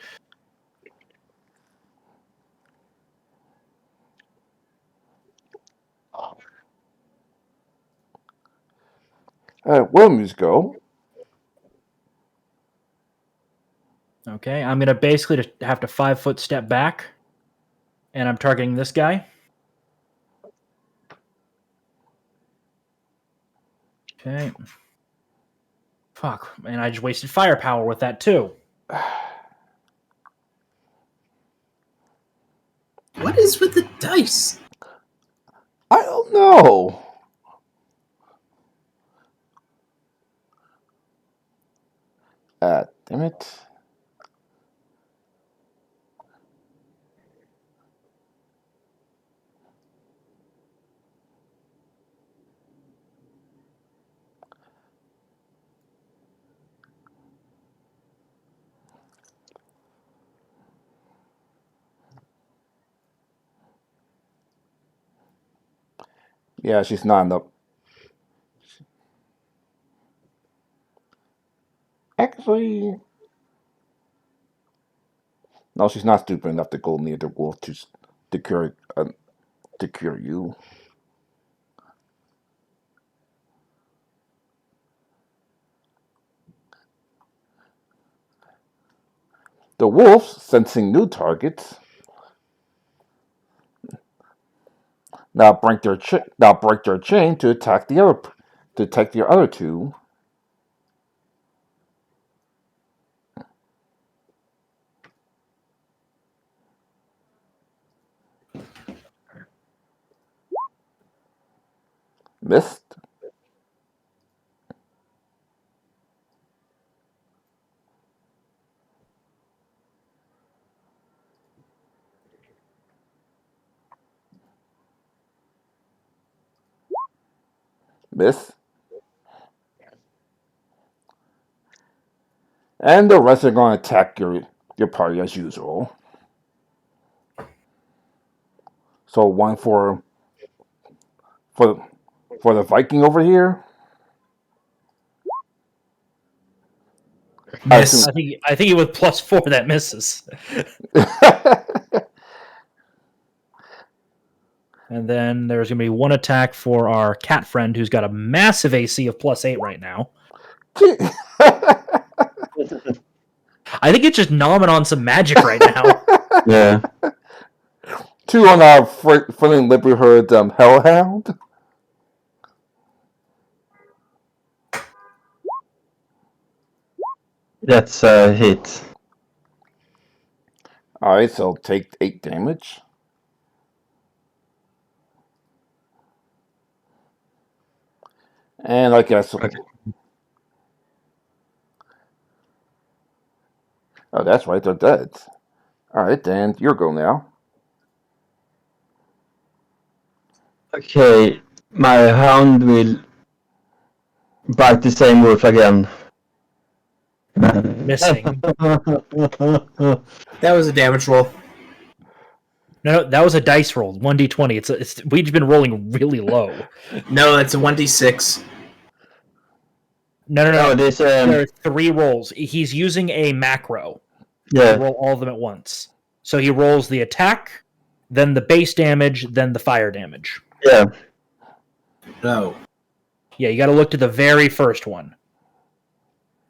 Williams go. Okay, I'm gonna basically just have to 5-foot step back, and I'm targeting this guy. Okay. Fuck, and I just wasted firepower with that too. What is with the dice? I don't know. Damn it. Yeah, she's not enough. Actually, no, she's not stupid enough to go near the wolf to cure you. The wolves, sensing new targets, now break their chain to attack the other two. Missed. Miss. And the rest are going to attack your party as usual. So one for the Viking over here. Miss. I think it with +4 that misses. And then there's going to be one attack for our cat friend who's got a massive AC of +8 right now. I think it's just nomming on some magic right now. Yeah. 2 on our friendly Liberhood Hellhound. That's a hit. Alright, so take 8 damage. And I guess. Okay. Oh, that's right, they're dead. Alright, then your go now. Okay, my hound will bite the same wolf again. Missing. That was a damage roll. No, that was a dice roll. 1d20. It's we've been rolling really low. No, it's a 1d6. No. No, this There are 3 rolls. He's using a macro to yeah, roll all of them at once. So he rolls the attack, then the base damage, then the fire damage. yeah. No. Yeah, you got to look to the very first one.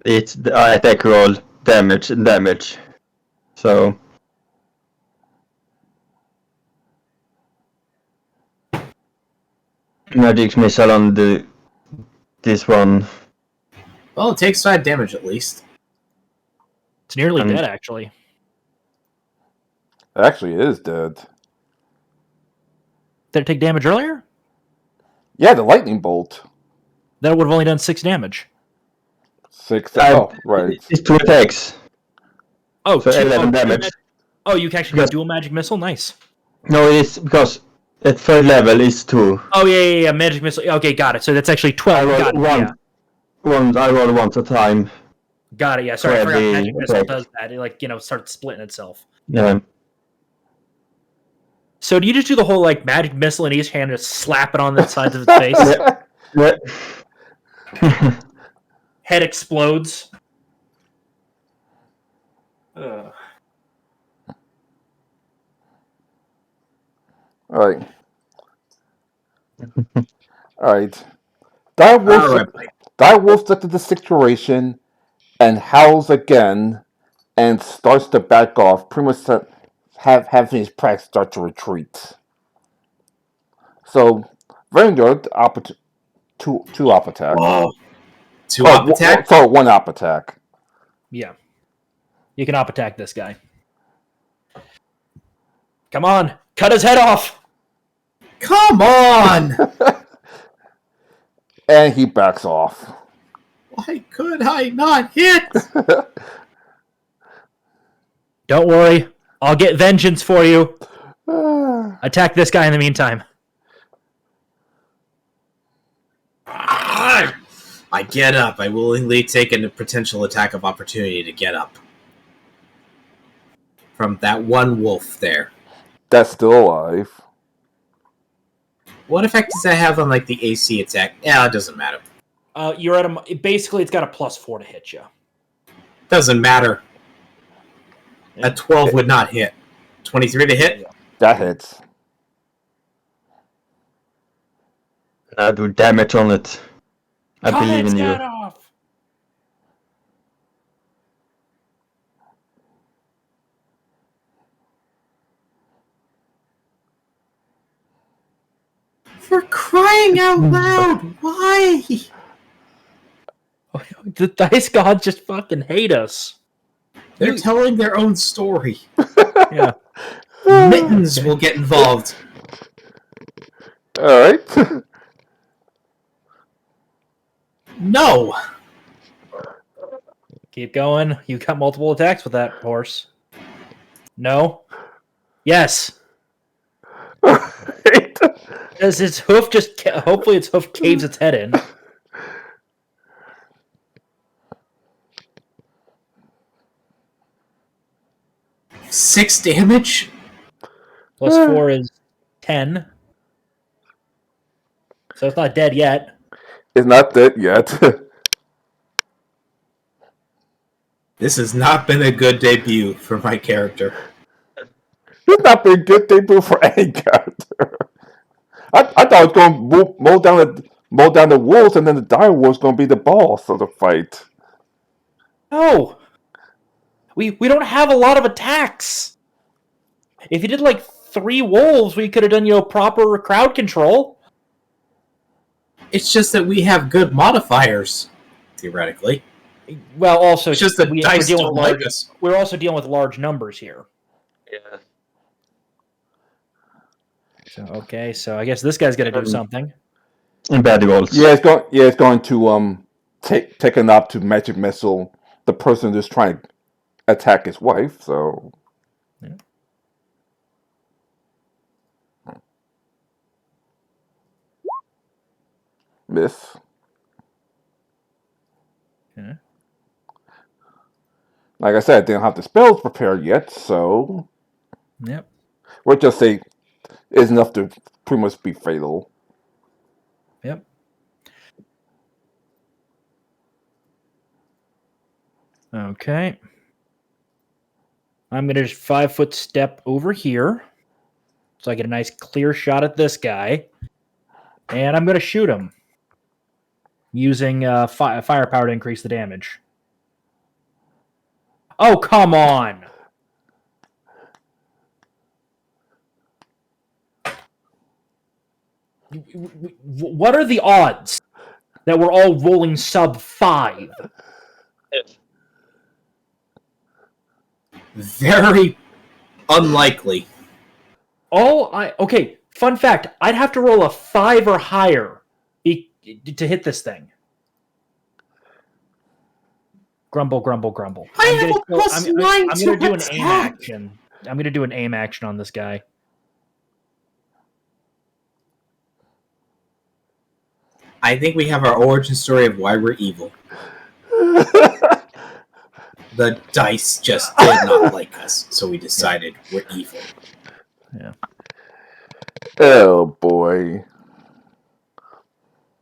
It's the attack roll, damage. So magic missile on this one. Well, it takes 5 damage at least. It's nearly And- dead, actually. Actually, it is dead. Did it take damage earlier? Yeah, the lightning bolt. That would have only done 6 damage. 6. Oh, right. It's 2 attacks. Oh, So 11 two damage. Oh, you can actually Yes. do dual magic missile? Nice. No, it's because at third level it's 2. Oh, yeah. Magic missile. Okay, got it. So that's actually 12. I Got it. roll Yeah. I roll once at a time. Got it. Yeah. Sorry, I For forgot every magic missile attack. does that. It starts splitting itself. Yeah. So do you just do the whole magic missile in each hand and just slap it on the sides of its face? Yeah. Head explodes. Alright. Alright. Direwolf looks at the situation and howls again and starts to back off. Pretty much having his pack start to retreat. So, Vanguard, two op attack. Whoa. 2 op attack? Sorry, 1 op attack. Yeah. You can op attack this guy. Come on. Cut his head off. Come on! And he backs off. Why could I not hit? Don't worry. I'll get vengeance for you. Attack this guy in the meantime. I get up. I willingly take a potential attack of opportunity to get up. From that one wolf there. That's still alive. What effect does that have on the AC attack? Yeah, it doesn't matter. You're at a... Basically, it's got a +4 to hit you. Doesn't matter. A 12 would not hit. 23 to hit? That hits. I do damage on it. I Cut believe its in you. head off. For crying out loud! Why? The dice gods just fucking hate us. They're telling their own story. Yeah. Mittens will get involved. Alright. No! Keep going. You got multiple attacks with that horse. No? Yes. Does its hoof just... Hopefully its hoof caves its head in. Six damage? +4 is 10. So it's not dead yet. It's not dead yet. This has not been a good debut for my character. It's not been a good debut for any character. I thought it was going to mow down the wolves, and then the dire wolves going to be the boss of the fight. No! We don't have a lot of attacks! If you did 3 wolves, we could have done, proper crowd control. It's just that we have good modifiers, theoretically. Well, also, It's just that dice don't like us. we're also dealing with large numbers here. Yeah. So, so I guess this guy's gonna do something. And bad rolls. Yeah, it's going to take an op to magic missile the person who's trying to attack his wife. So Yeah. miss. Yeah. Like I said, I didn't have the spells prepared yet, so Yep. we'll just say it's enough to pretty much be fatal. Yep. Okay. I'm going to just 5-foot step over here so I get a nice clear shot at this guy. And I'm going to shoot him using firepower to increase the damage. Oh, come on. What are the odds that we're all rolling sub 5? Very unlikely. Okay, fun fact, I'd have to roll a 5 or higher to hit this thing. Grumble, grumble, grumble. I have a plus 9 I'm to gonna do an aim attack. action. I'm gonna do an aim action on this guy. I think we have our origin story of why we're evil. The dice just did not like us, so we decided we're evil. Yeah. Oh boy.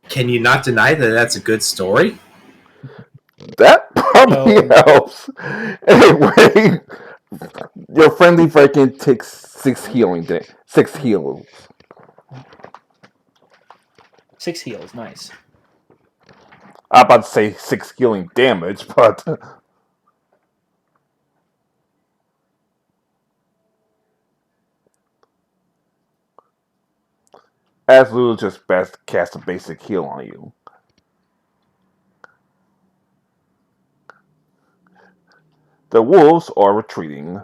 Can you not deny that that's a good story? That probably helps. Anyway, your friendly Viking takes 6 healing 6 heals. 6 heals, nice. I'm about to say 6 healing damage, but as Lulu just best cast a basic heal on you. The wolves are retreating.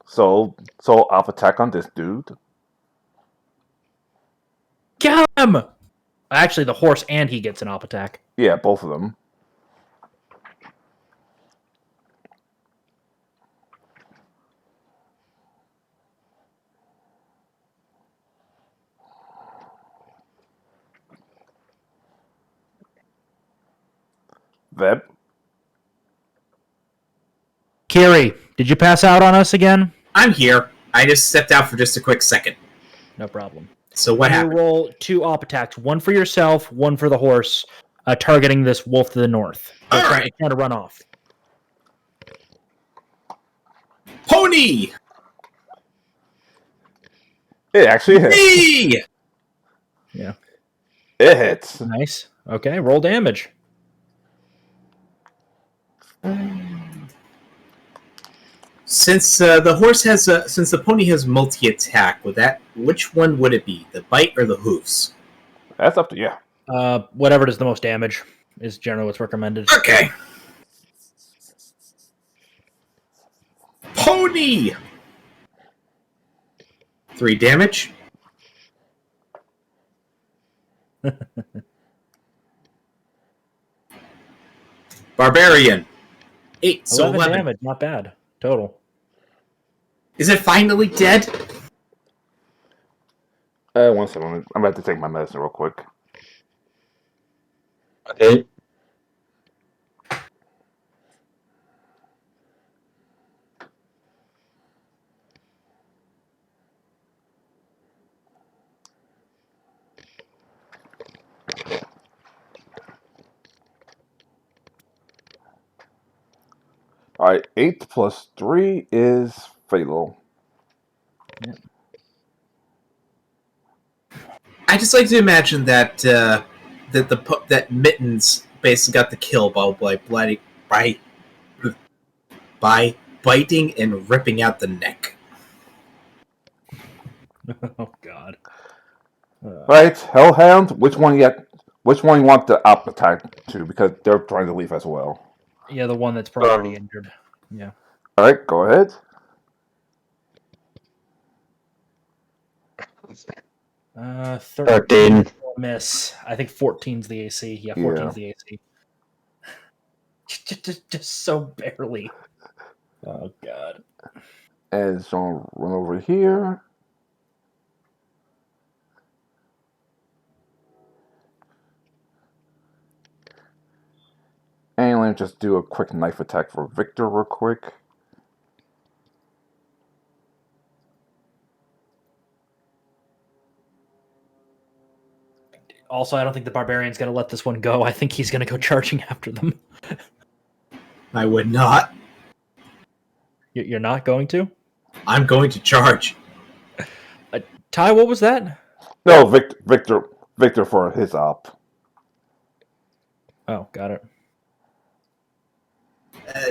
So I'll attack on this dude. Get him! Actually, the horse and he gets an op attack. Yeah, both of them. Veb. Kiri, did you pass out on us again? I'm here. I just stepped out for just a quick second. No problem. So what You happened? roll 2 op attacks, one for yourself, one for the horse, targeting this wolf to the north. All It's right. trying to run off. Pony! It actually hits. Me! Yeah. It hits. Nice. Okay, roll damage. Since the pony has multi-attack, which one would it be? The bite or the hooves? That's up to you. Whatever does the most damage is generally what's recommended. Okay. Pony! 3 damage. Barbarian. 8, so 11. damage, not bad. Total. Is it finally dead? 1 second. I'm about to take my medicine real quick. Okay. Alright, 8 plus 3 is fatal. Yeah. I just like to imagine that that Mittens basically got the kill by biting and ripping out the neck. Oh God. Right, Hellhound, which one you want the up attack to? Because they're trying to leave as well. Yeah, the one that's probably already injured. Yeah. Alright, go ahead. 13. Miss. I think 14's the AC. Yeah, 14's the AC. Just so barely. Oh God. And so I'll run over here. Let me just do a quick knife attack for Victor real quick. Also, I don't think the barbarian's going to let this one go. I think he's going to go charging after them. I would not. You're not going to? I'm going to charge. Ty, what was that? No, Victor for his op. Oh, got it.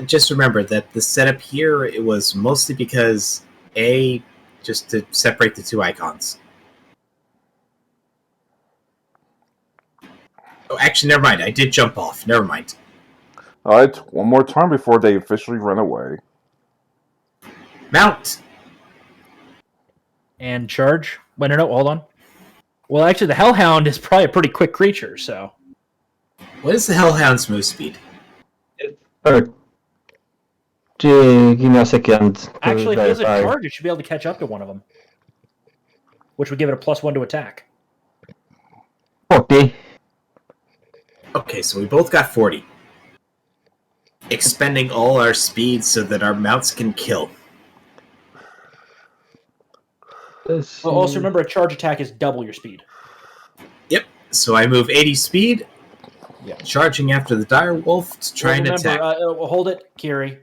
Just remember that the setup here, it was mostly because, just to separate the two icons. Oh, actually, never mind. I did jump off. Never mind. Alright, one more turn before they officially run away. Mount! And charge? Wait, no, hold on. Well, actually, the Hellhound is probably a pretty quick creature, so... What is the Hellhound's move speed? Give me a second. Actually, if he has a charge, it should be able to catch up to one of them. Which would give it a +1 to attack. 40. Okay, so we both got 40. Expending all our speed so that our mounts can kill. But also remember, a charge attack is double your speed. Yep, so I move 80 speed, Yeah. charging after the dire wolf to try and attack. Hold it, Kiri.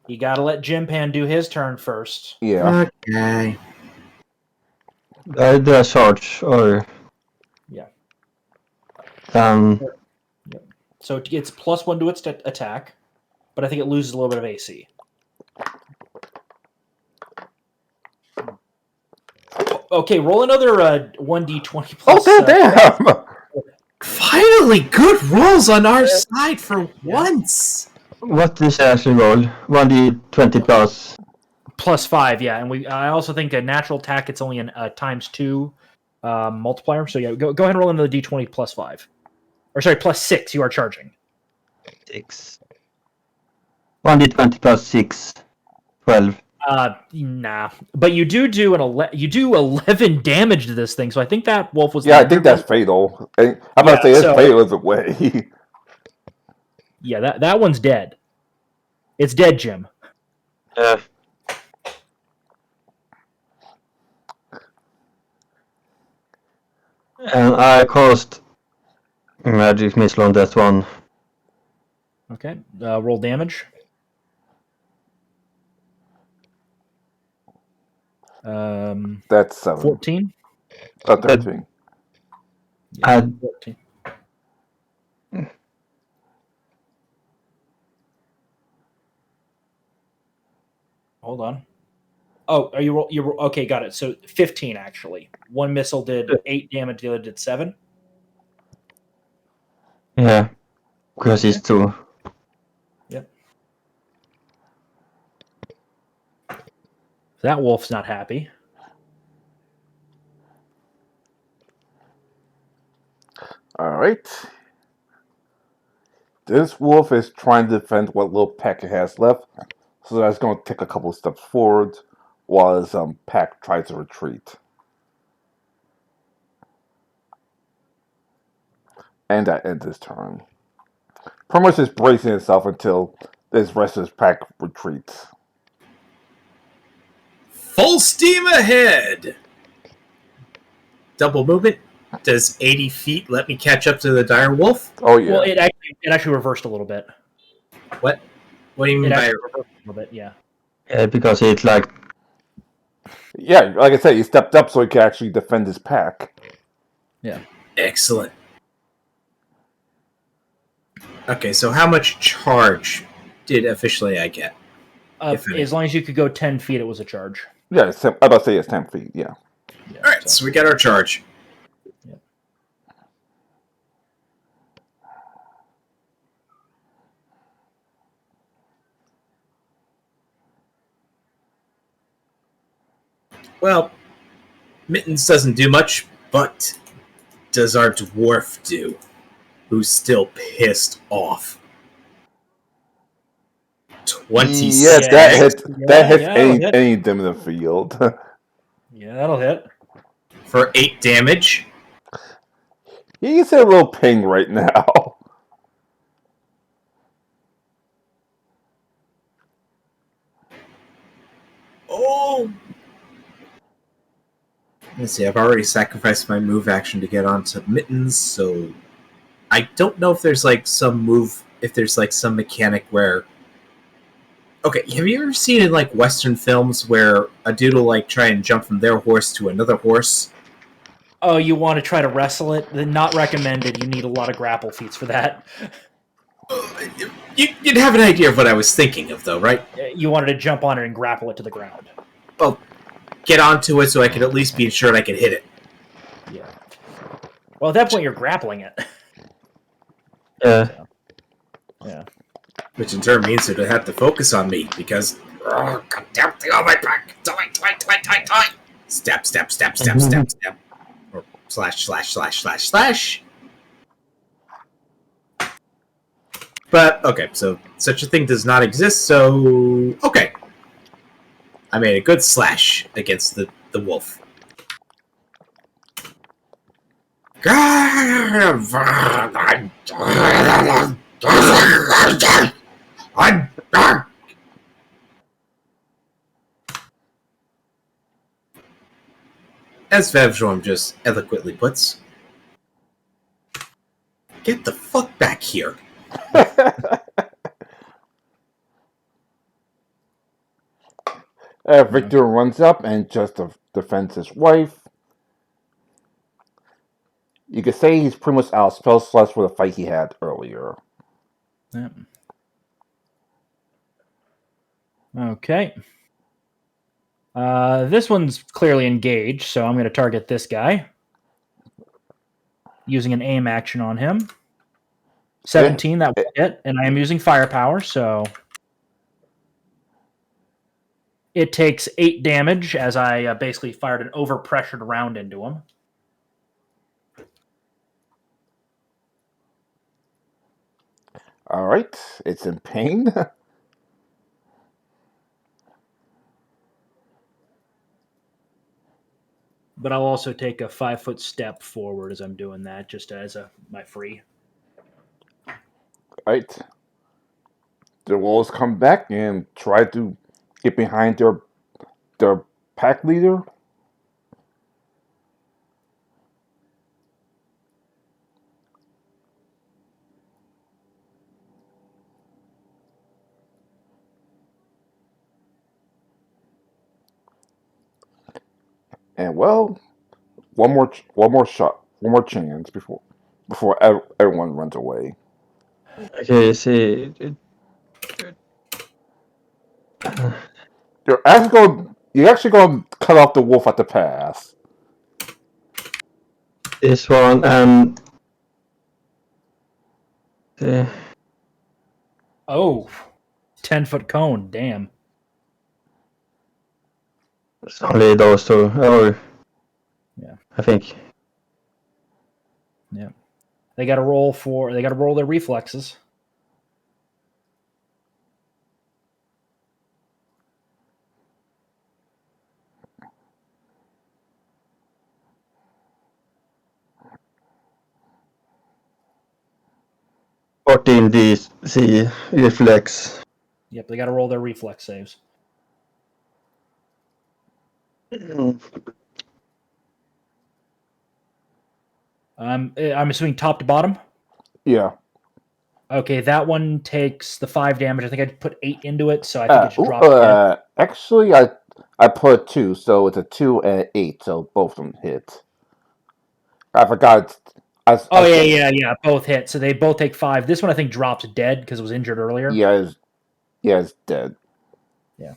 You gotta let Jimpan do his turn first. Yeah. Okay. I do a charge, or... Yeah. Um, So it gets +1 to its attack, but I think it loses a little bit of AC. Okay, roll another 1d20 plus... Oh, damn! Finally, good rolls on our side for once! what is the actual roll? 1d20 plus... +5, yeah. And I also think a natural attack, it's only a ×2 multiplier. So yeah, go ahead and roll another d20 +5. Or sorry, +6, you are charging. 6. 1d20 plus 6. 12. Nah. But you do 11 damage to this thing, so I think that wolf was... Yeah, I think that's fatal. I'm about to say it's fatal either way. Yeah, that one's dead. It's dead, Jim. Yeah. And I cast magic missile on that one. Okay, roll damage. That's 7. 14. 13. Yeah, 14. Hold on. Oh, are you okay? Got it. So 15 actually. One missile did 8 damage. The other did 7. Yeah, because it's 2. Yep. That wolf's not happy. Alright. This wolf is trying to defend what little pack it has left, so that's going to take a couple of steps forward while his pack tries to retreat. And that ends his turn. Pretty much just bracing itself until this rest of his pack retreats. Full steam ahead! Double movement. Does 80 feet let me catch up to the dire wolf? Oh yeah. Well, it actually reversed a little bit. What? What do you mean by reversed a little bit? Yeah. Yeah, because it's like... Yeah, like I said, he stepped up so he could actually defend his pack. Yeah. Excellent. Okay, so how much charge did officially I get? As long as you could go 10 feet, it was a charge. Yeah, I'm about to say it's 10 feet, yeah. Alright, so we got our charge. Yep. Well, Mittens doesn't do much, but does our dwarf do? Who's still pissed off. 26. Yeah, that hits hit. any dim in the field. Yeah, that'll hit. For 8 damage. You can see a little ping right now. Let's see, I've already sacrificed my move action to get onto Mittens, so I don't know if there's like some move, if there's like some mechanic where. Okay, have you ever seen in like Western films where a dude will like try and jump from their horse to another horse? Oh, you want to try to wrestle it? Then not recommended. You need a lot of grapple feats for that. You'd have an idea of what I was thinking of, though, right? You wanted to jump on it and grapple it to the ground. Well, get onto it so I could at least be ensured I could hit it. Yeah. Well, at that point, you're grappling it. Yeah. So, yeah. Which in turn means that it have to focus on me, because... Oh, goddamn thing on my back! Die! Step. Or //////. But, okay, so such a thing does not exist, so... Okay. I made a good slash against the wolf. As Vevjorm just eloquently puts, get the fuck back here. Victor runs up and just defends his wife. You could say he's pretty much out of spell slots for the fight he had earlier. Yep. Okay. This one's clearly engaged, so I'm going to target this guy. Using an aim action on him. 17, that will hit, and I am using firepower, so... It takes 8 damage as I basically fired an overpressured round into him. Alright, it's in pain. But I'll also take a 5-foot step forward as I'm doing that, just as my free. Right. The wolves come back and try to get behind their pack leader. And well, one more shot, one more chance before everyone runs away. Okay, see. You're actually going to cut off the wolf at the pass. This one and. Oh, 10-foot cone, damn. It's only those two. Or. Yeah. I think. Yeah. They got to roll their reflexes. Fourteen DC reflex. Yep, they got to roll their reflex saves. I'm assuming top to bottom. Yeah. Okay, that one takes the 5 damage. I think I put 8 into it, so I think it just dropped dead. Actually, I put 2, so it's a 2 and an 8, so both of them hit. I forgot. Yeah. Both hit. So they both take 5. This one I think drops dead because it was injured earlier. Yeah, it's dead. Yeah.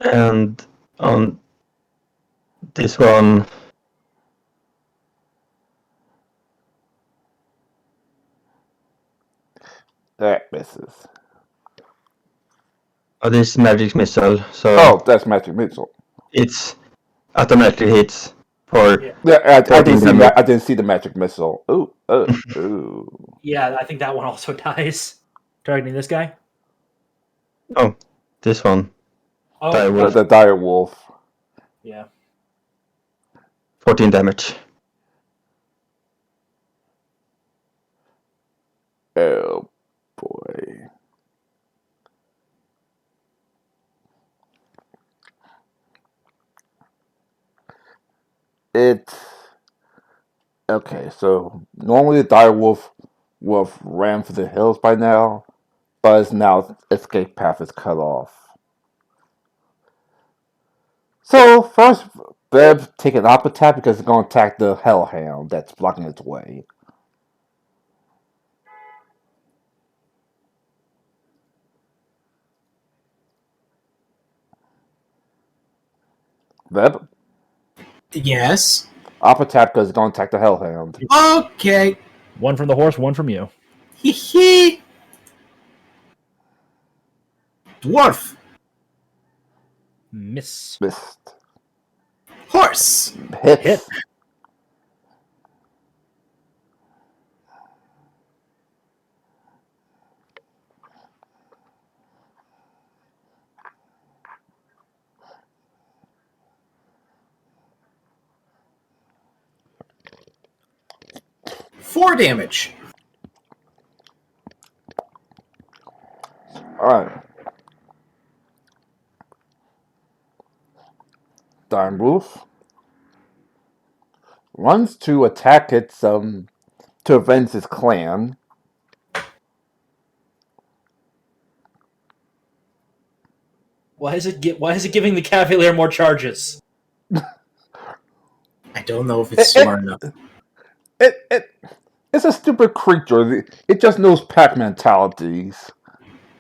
And on this one. That misses. Oh, this magic missile. So. Oh, that's magic missile. It's automatically hits for. Yeah, I didn't see damage. I didn't see the magic missile. Ooh. Yeah, I think that one also dies. Targeting this guy. Oh, this one. Oh, The dire wolf. Yeah. 14 damage. Oh It's okay. So normally the direwolf would have ran for the hills by now, but its now escape path is cut off. So first, Beb take an op attack because it's going to attack the hellhound that's blocking its way. Beb, Yes. op attack because it's going to attack the hellhound. Okay. One from the horse, one from you. Hee hee. Dwarf. Miss. Missed. Horse. Hits. Hit. Four damage. Alright. Darn Wolf runs to attack its to avenge his clan. Why is it giving the Cavalier more charges? I don't know if it's smart enough. It's a stupid creature. It just knows pack mentalities.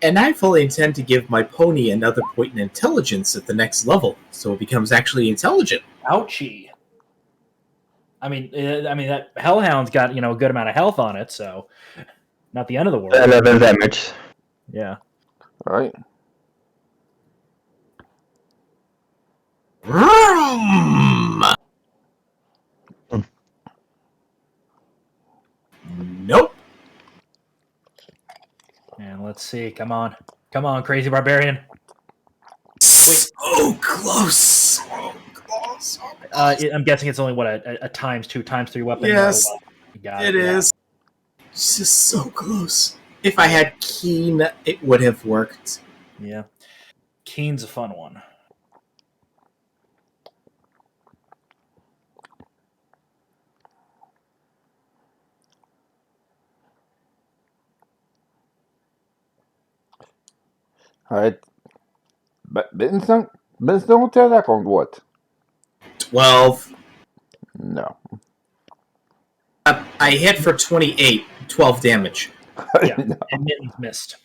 And I fully intend to give my pony another point in intelligence at the next level, so it becomes actually intelligent. Ouchie. I mean that Hellhound's got a good amount of health on it, so not the end of the world. 11 damage. Yeah. Alright. Nope. And let's see. Come on, crazy barbarian. Wait. Oh, close. So close. I'm guessing it's only a times 2, times 3 weapon. Yes, You got it is. It's just so close. If I had Keen, it would have worked. Yeah. Keen's a fun one. Alright. Mittens don't attack on what? 12. No. I hit for 28, 12 damage. Yeah. No. And Mittens missed.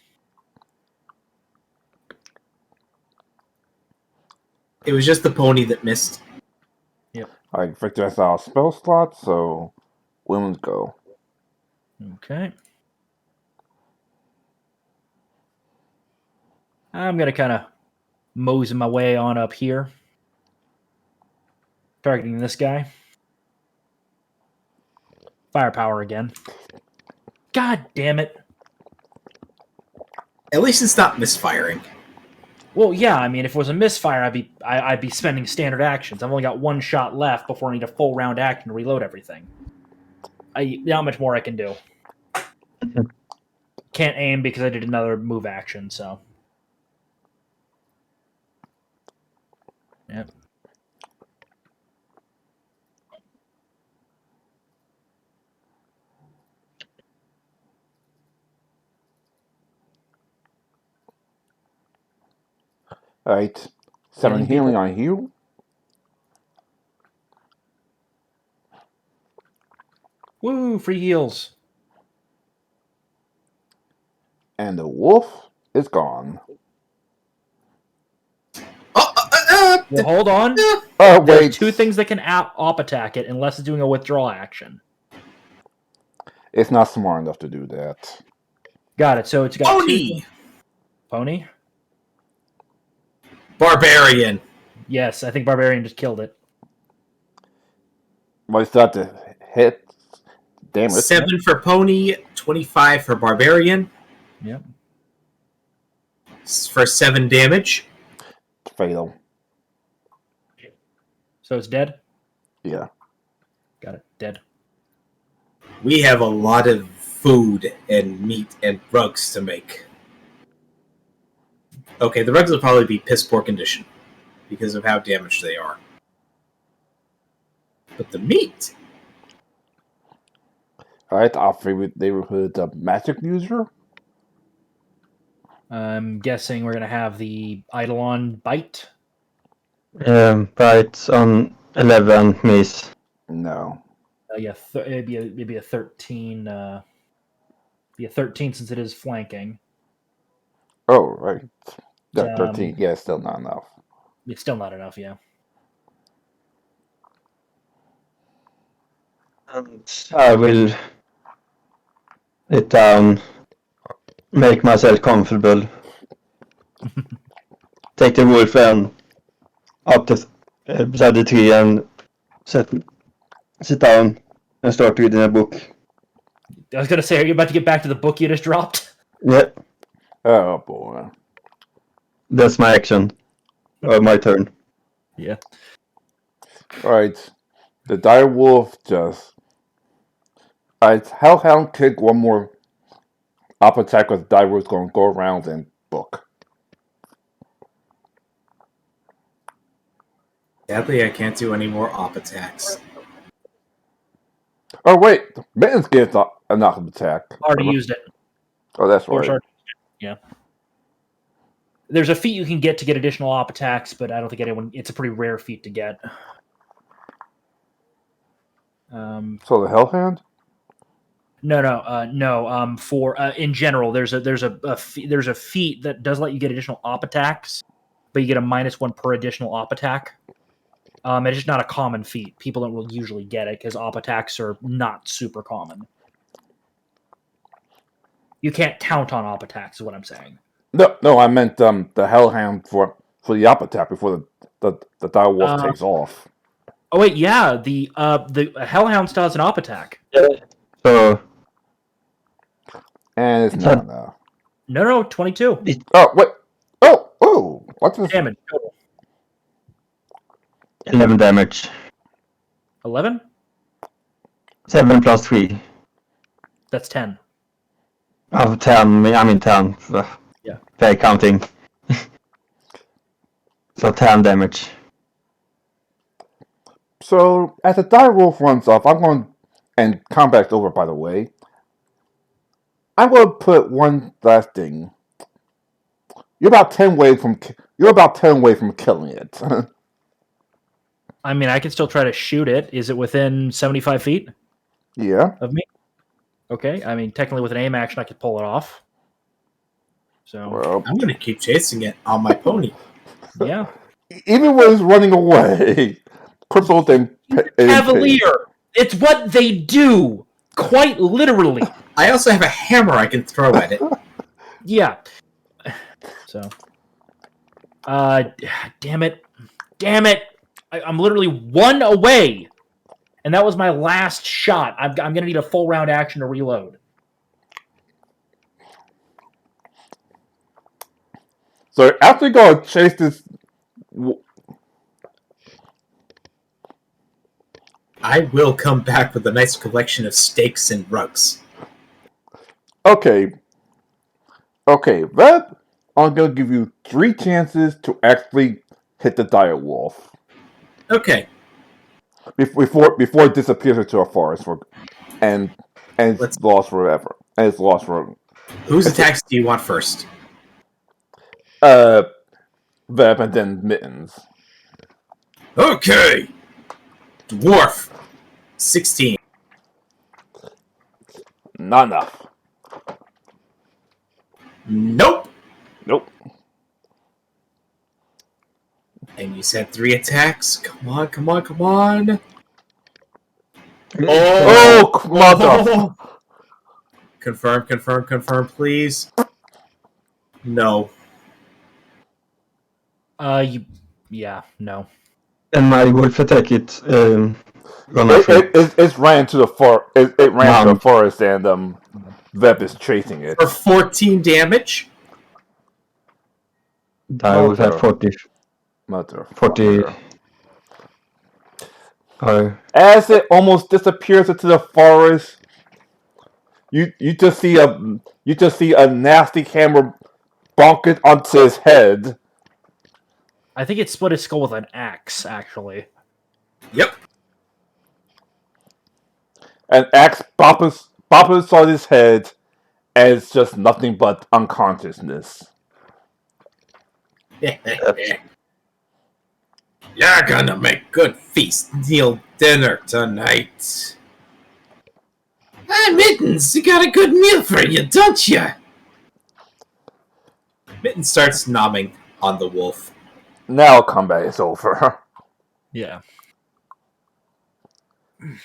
It was just the pony that missed. Alright, Victor has our spell slot, so women's go. Okay. I'm going to kind of mosey my way on up here. Targeting this guy. Firepower again. God damn it. At least it's not misfiring. Well, yeah, I mean, if it was a misfire, I'd be spending standard actions. I've only got one shot left before I need a full round action to reload everything. Not much more I can do. Can't aim because I did another move action, so. Yep. Alright. 7 healing on you. Woo, free heals. And the wolf is gone. Well, hold on. Oh, There's wait. 2 things that can op attack it unless it's doing a withdrawal action. It's not smart enough to do that. Got it. So it's got Pony! 2. Pony? Barbarian. Yes, I think Barbarian just killed it. Well, it's not to hit damage. 7 for pony, 25 for barbarian. Yep. For 7 damage. Fatal. So it's dead? Yeah. Got it. Dead. We have a lot of food and meat and rugs to make. Okay, the rugs will probably be piss poor condition because of how damaged they are. But the meat. Alright, our favorite neighborhood magic user. I'm guessing we're gonna have the Eidolon bite. Bites on 11 miss. No. Yeah, maybe a 13. Be a 13 since it is flanking. Oh, right. Yeah, 13. Um, Yeah, still not enough. It's still not enough, yeah. And I will sit down, make myself comfortable, take the wolf and up beside the tree and sit down and start reading a book. I was gonna say, are you about to get back to the book you just dropped? Yeah, Oh, boy. that's my action. Or my turn. Yeah. Alright. The dire wolf just. Alright, Hellhound kick one more up attack with dire wolf's going to go around and book. Sadly, I can't do any more op attacks. Oh, wait. Mittens gets a knock attack. Already used it. Oh, that's Or right. sorry. Yeah. There's a feat you can get to get additional op attacks, but I don't think anyone. It's a pretty rare feat to get. So the Hellhound? No. For in general, there's a feat that does let you get additional op attacks, but you get a -1 per additional op attack. It's just not a common feat. People don't will usually get it because op attacks are not super common. You can't count on op attacks, is what I'm saying. No, I meant the Hellhound for the up attack before the dire wolf takes off. Oh wait, yeah, the Hellhound still has an op attack. So And it's not enough. No, 22 Oh, wait. Oh, what's this? damage total. 11 damage. 11? 7 plus 3. That's 10. Oh, 10. I mean 10. Yeah. Fair counting. So 10 damage. So, as the dire wolf runs off, I'm going, and combat's over, by the way. I'm going to put one last thing. You're about 10 away from killing it. I mean, I can still try to shoot it. Is it within 75 feet Yeah. of me? Okay. I mean, technically with an aim action, I could pull it off. So, Well, I'm going to keep chasing it on my pony. yeah. even when it's running away, crippled and Cavalier! It's what they do! Quite literally. I also have a hammer I can throw at it. Yeah. So. Damn it. I'm literally 1 away. And that was my last shot. I'm going to need a full round action to reload. So after you go chase this, I will come back with a nice collection of steaks and rugs. okay, Red, I'm gonna give you 3 chances to actually hit the dire wolf Okay. before it disappears into a forest and it's lost forever. And it's lost forever. Whose attacks do you want first? Veb and then Mittens. Okay. Dwarf. 16. Not enough. Nope. Nope. And you said 3 attacks? Come on. Oh, mother! Confirm, please. No. No. And my wolf attack it gonna It's ran to the it ran to the forest and Veb is chasing it. For 14 damage? I will have 40. Mother. 40. As it almost disappears into the forest, you just see a nasty hammer bonk it onto his head. I think it split his skull with an axe, actually. Yep. And Axe boppers on his head, and it's just nothing but unconsciousness. You're gonna make good feast meal dinner tonight. Ah, Mittens, you got a good meal for you, don't you? Mittens starts nomming on the wolf. Now combat is over. Yeah.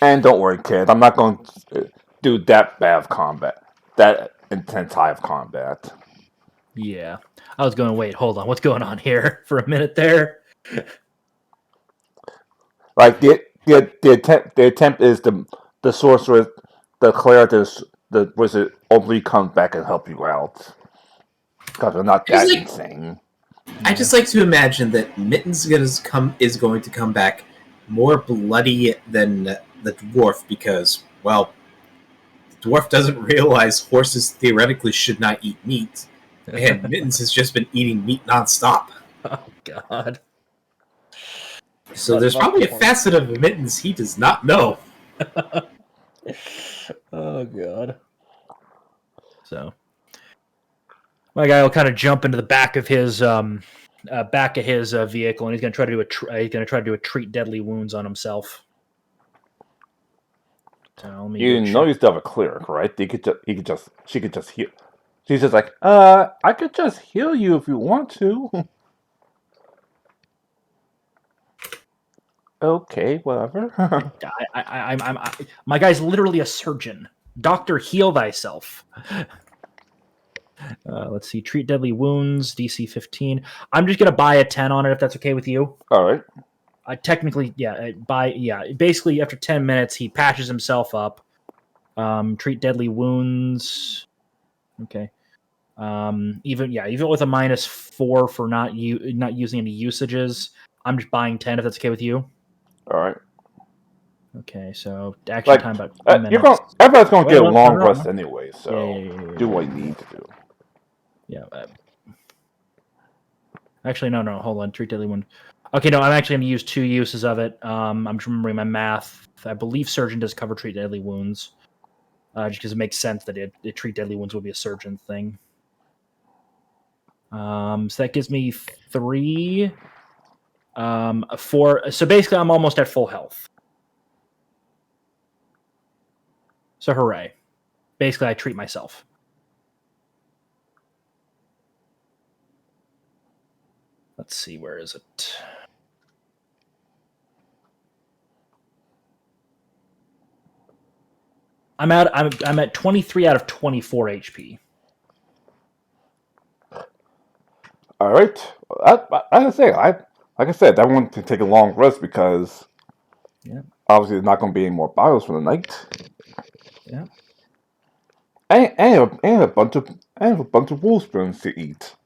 And don't worry, kid, I'm not going to do that bad of combat. That intense high of combat. Yeah. I was going, wait, hold on. What's going on here for a minute there? Like the attempt is the sorcerer, the cleric, the wizard only comes back and help you out because they're not that insane. I just like to imagine that Mittens is going to come back more bloody than the dwarf because, well, the dwarf doesn't realize horses theoretically should not eat meat, and Mittens has just been eating meat nonstop. Oh, God. So there's probably a facet of Mittens he does not know. Oh, God. So, my guy will kind of jump into the back of his vehicle, and he's going to try to do a treat deadly wounds on himself. So let me You go know check. you still have a cleric, right? She could just heal. She's just like, I could just heal you if you want to. Okay, whatever. My guy's literally a surgeon. Doctor, heal thyself. Let's see. Treat deadly wounds, DC 15. I'm just going to buy a 10 on it if that's okay with you. All right. Basically, after 10 minutes, he patches himself up. Treat deadly wounds. Okay. Even with a -4 for not using any usages, I'm just buying 10 if that's okay with you. All right. Okay, so action time about 2 minutes. Everybody's gonna get a long rest anyway, so do what you need to do. Yeah. Actually, no. Hold on. Treat deadly wound. Okay, no. I'm actually going to use 2 uses of it. I'm just remembering my math. I believe surgeon does cover treat deadly wounds, just because it makes sense that it treat deadly wounds would be a surgeon thing. So that gives me 3, 4. So basically, I'm almost at full health. So hooray! Basically, I treat myself. Let's see, where is it? I'm at 23 out of 24 HP. All right. I say, like I said, I want to take a long rest because obviously there's not going to be any more battles for the night. Yeah. And a bunch of wolf spoons to eat.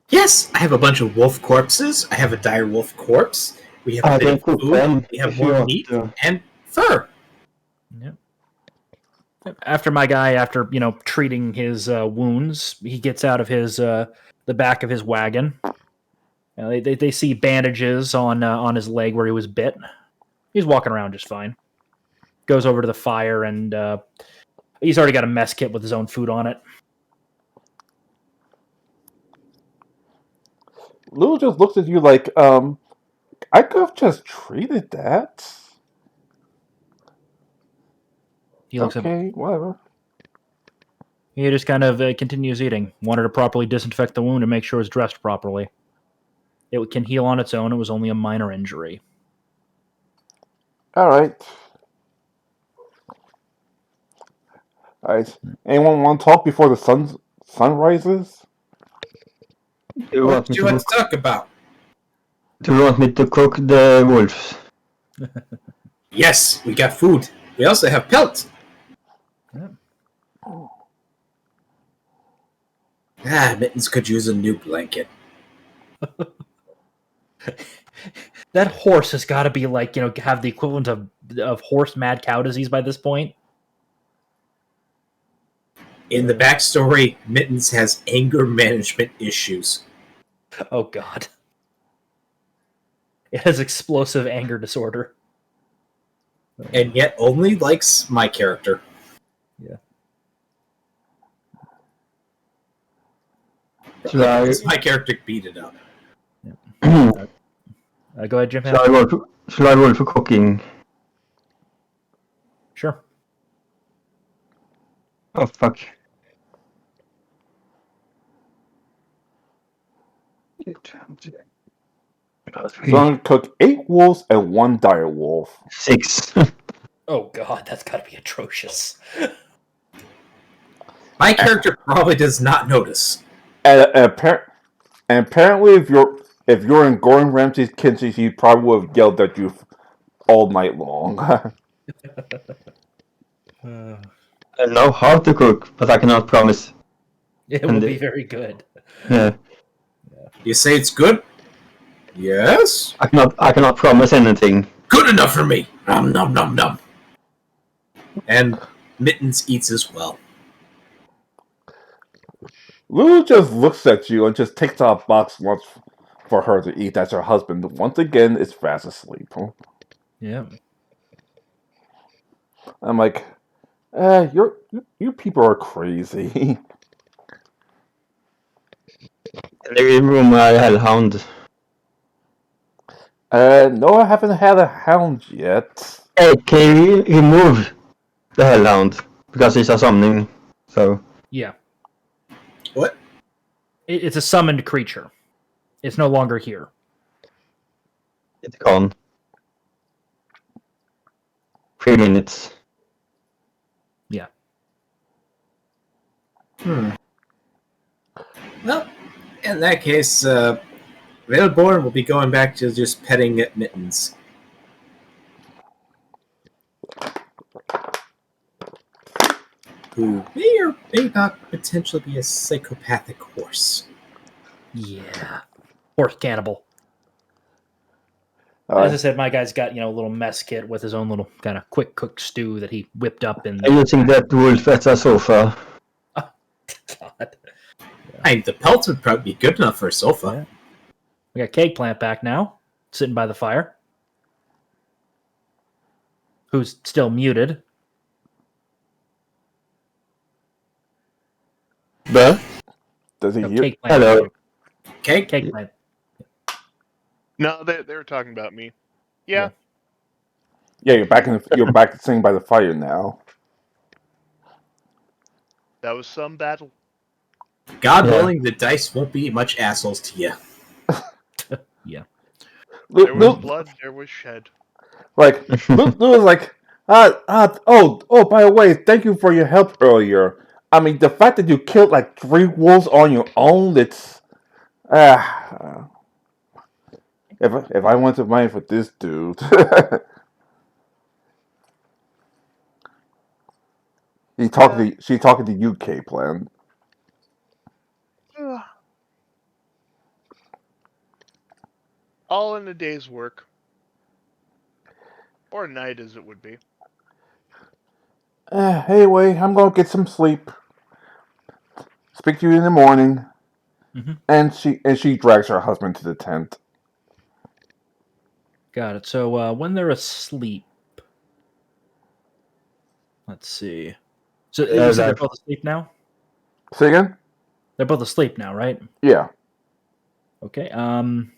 Yes, I have a bunch of wolf corpses. I have a dire wolf corpse. We have a bit of food. We have more meat and fur. Yep. After treating his wounds, he gets out of the back of his wagon. They see bandages on his leg where he was bit. He's walking around just fine. Goes over to the fire and he's already got a mess kit with his own food on it. Lou just looks at you like, I could have just treated that. He looks okay, whatever. He just kind of continues eating. Wanted to properly disinfect the wound and make sure it's dressed properly. It can heal on its own. It was only a minor injury. All right. Anyone want to talk before the sun rises? What do you want to talk about? Do you want me to cook the wolves? Yes, we got food. We also have pelts. Yeah. Mittens could use a new blanket. That horse has got to be have the equivalent of horse mad cow disease by this point. In the backstory, Mittens has anger management issues. Oh, God. It has explosive anger disorder. And yet only likes my character. Yeah. Should I, It's my character beat it up. Go ahead, Jim. should I roll for cooking? Sure. Oh, fuck. So I'm going to cook 8 wolves and 1 dire wolf. 6. Oh god, that's got to be atrocious. My character probably does not notice. And apparently, if you're in Gordon Ramsay's kitchen, he probably would have yelled at you all night long. I know how to cook, but I cannot promise. It And will be it- very good. Yeah, You say it's good? Yes. I cannot promise anything. Good enough for me. Nom nom nom nom. And Mittens eats as well. Lulu just looks at you and just takes out a box lunch for her to eat as her husband once again is fast asleep. Yeah. I'm like, you people are crazy. In the room I hellhound. No, I haven't had a hound yet. Hey, can you remove the hellhound? Because it's a summoning, so... Yeah. What? It's a summoned creature. It's no longer here. It's gone. 3 minutes. Yeah. Well, in that case, Veilborn will be going back to just petting at Mittens. Who may or may not potentially be a psychopathic horse. Yeah. Horse cannibal. As I said, my guy's got, a little mess kit with his own little kind of quick cook stew that he whipped up in. I'm using that wolf as a sofa. God. The pelts would probably be good enough for a sofa. Yeah. We got Cake Plant back now, sitting by the fire. Who's still muted. But, Does he No, hear? Cake Plant. hello. Okay? Cake Plant. No, they were talking about me. Yeah. Yeah, you're back sitting by the fire now. That was some battle. God Yeah. willing, the dice won't be much assholes to you. Yeah. There was blood, there was shed. Like Lulu was like, oh, by the way, thank you for your help earlier. I mean, the fact that you killed like 3 wolves on your own, it's if I went to mind for this dude. She's talking to you, K-Plan. All in a day's work. Or a night, as it would be. Anyway, I'm gonna get some sleep. Speak to you in the morning. Mhm. And she drags her husband to the tent. Got it. So when they're asleep, let's see. So Yeah, you said they're that- both asleep now? Say again? They're both asleep now, right? Yeah. Okay. I'm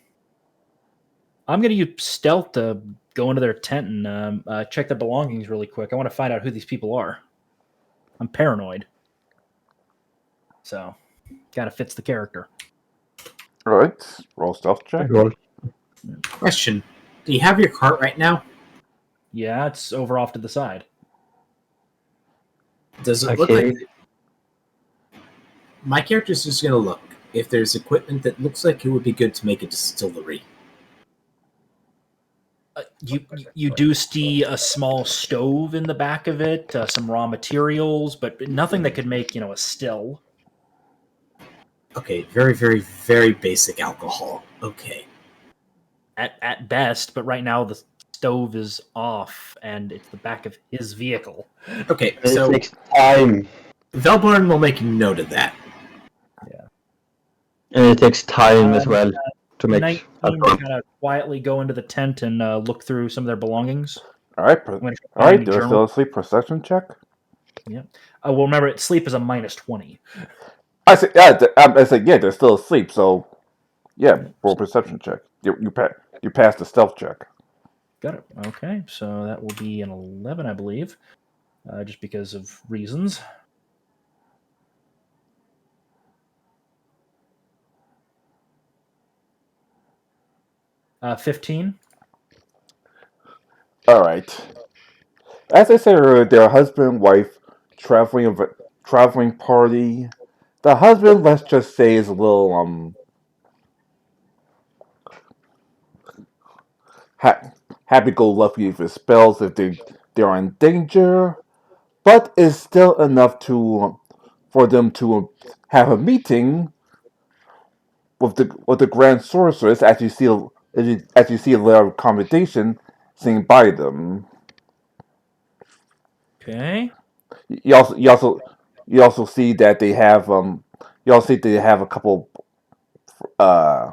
gonna use stealth to go into their tent and check their belongings really quick. I want to find out who these people are. I'm paranoid, so kind of fits the character. All right. Roll stealth check. Roll. Question. Do you have your cart right now? Yeah, it's over off to the side. Does it look Okay. like... My character's just going to look. If there's equipment that looks like it would be good to make a distillery. You do see a small stove in the back of it, some raw materials, but nothing that could make a still. Okay, very, very, very basic alcohol. Okay. At best, but right now the stove is off and it's the back of his vehicle. Okay, It so takes time. Velborn will make note of that. And it takes time as well to make 19 a to kind of quietly go into the tent and look through some of their belongings. All right. I'm gonna All find right. any There's journal. still a sleep perception check. Yeah. Well, remember, sleep is a -20. I said, yeah. I said, yeah. They're still asleep. So, yeah. Roll perception check. You passed the stealth check. Got it. Okay, so that will be an 11, I believe, just because of reasons. Uh, 15. All right. As I said earlier, they're a husband and wife traveling party. The husband, let's just say, is a little happy-go-lucky with his spells if they're in danger, but it's still enough to for them to have a meeting with the Grand Sorceress as you see a letter of accommodation seen by them. Okay. You also you also you also see that they have you also see they have a couple uh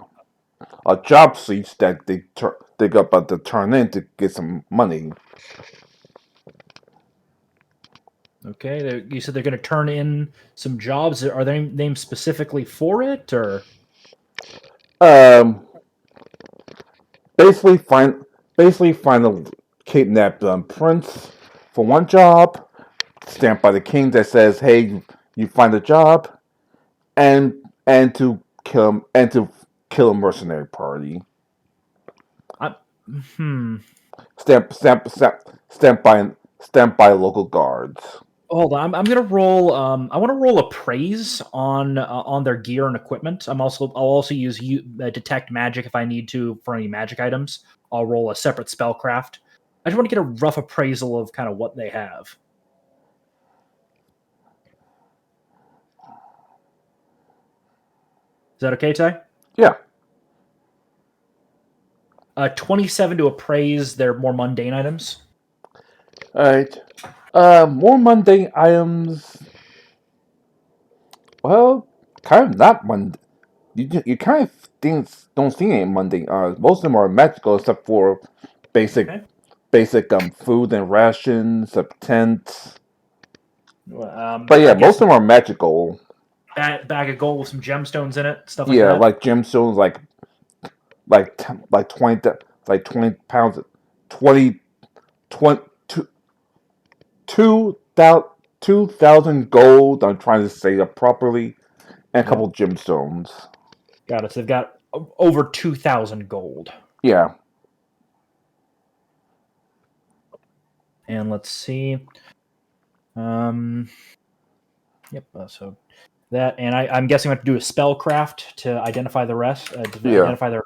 job seats that they got about to turn in to get some money. Okay. You said they're going to turn in some jobs. Are they named specifically for it, or? Um, basically find a kidnapped prince for one job, stamped by the king that says, "Hey, you find a job," and to kill a mercenary party. I, hmm. Stamp stamp stamp stamped by local guards. Hold on. I'm gonna roll. I want to roll appraise on their gear and equipment. I'll also use detect magic if I need to for any magic items. I'll roll a separate spellcraft. I just want to get a rough appraisal of kind of what they have. Is that okay, Ty? Yeah. 27 to appraise their more mundane items. All right. More mundane items. Well, kind of not mundane. You kind of don't see any mundane items. Most of them are magical, except for basic Okay. food and rations, tents. But yeah, I most guess of them are magical. bag of gold with some gemstones in it, stuff like Yeah, that. like gemstones, like 20 pounds, 20 20 2,000 gold. I'm trying to say that properly, and a Yep. couple gemstones. Got it. So they've got over 2,000 gold. Yeah. And let's see. Yep. So that, and I'm guessing I have to do a spellcraft to identify the rest. To Yeah. identify their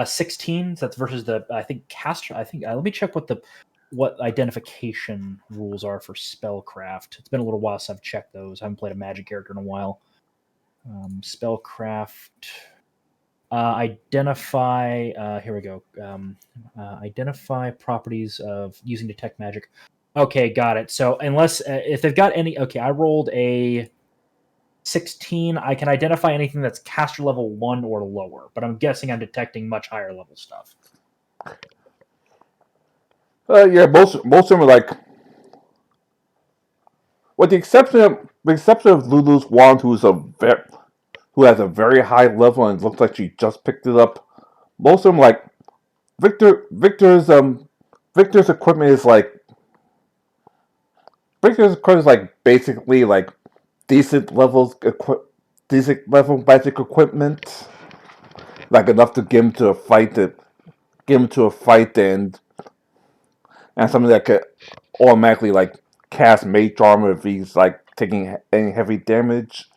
16. So that's versus the I think caster. I think let me check what identification rules are for spellcraft. It's been a little while since I've checked those. I haven't played a magic character in a while. Spellcraft. Identify. Here we go. Identify properties of using detect magic. Okay, got it. So unless if they've got any, okay, I rolled a 16. I can identify anything that's caster level 1 or lower, but I'm guessing I'm detecting much higher level stuff. Yeah. Most of them are like, with the exception of Lulu's wand, who has a very high level and looks like she just picked it up. Most of them like Victor's equipment is like basically like decent levels decent level magic equipment, like enough to get him to a fight and something that could automatically like cast mage armor if he's like taking any heavy damage.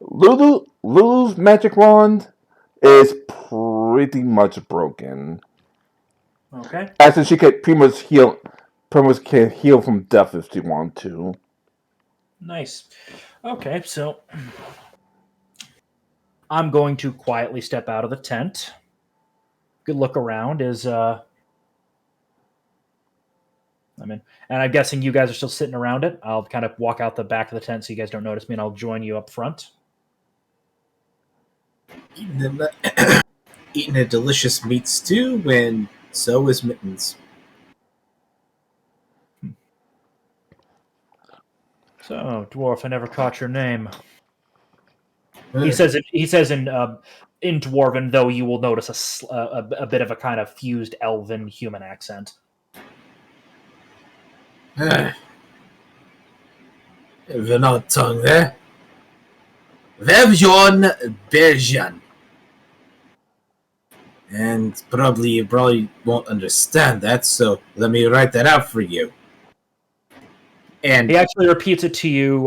Lulu's magic wand is pretty much broken. Okay. As in she could pretty much can heal from death if she want to. Nice. Okay, so I'm going to quietly step out of the tent. Good look around and I'm guessing you guys are still sitting around it. I'll kind of walk out the back of the tent so you guys don't notice me, and I'll join you up front. Eating a delicious meat stew, and so is Mittens. So, dwarf, I never caught your name. He says in Dwarven, though you will notice a bit of a kind of fused elven human accent. Have an odd tongue there. Vevjon Berjan. And you probably won't understand that, so let me write that out for you. And he actually repeats it to you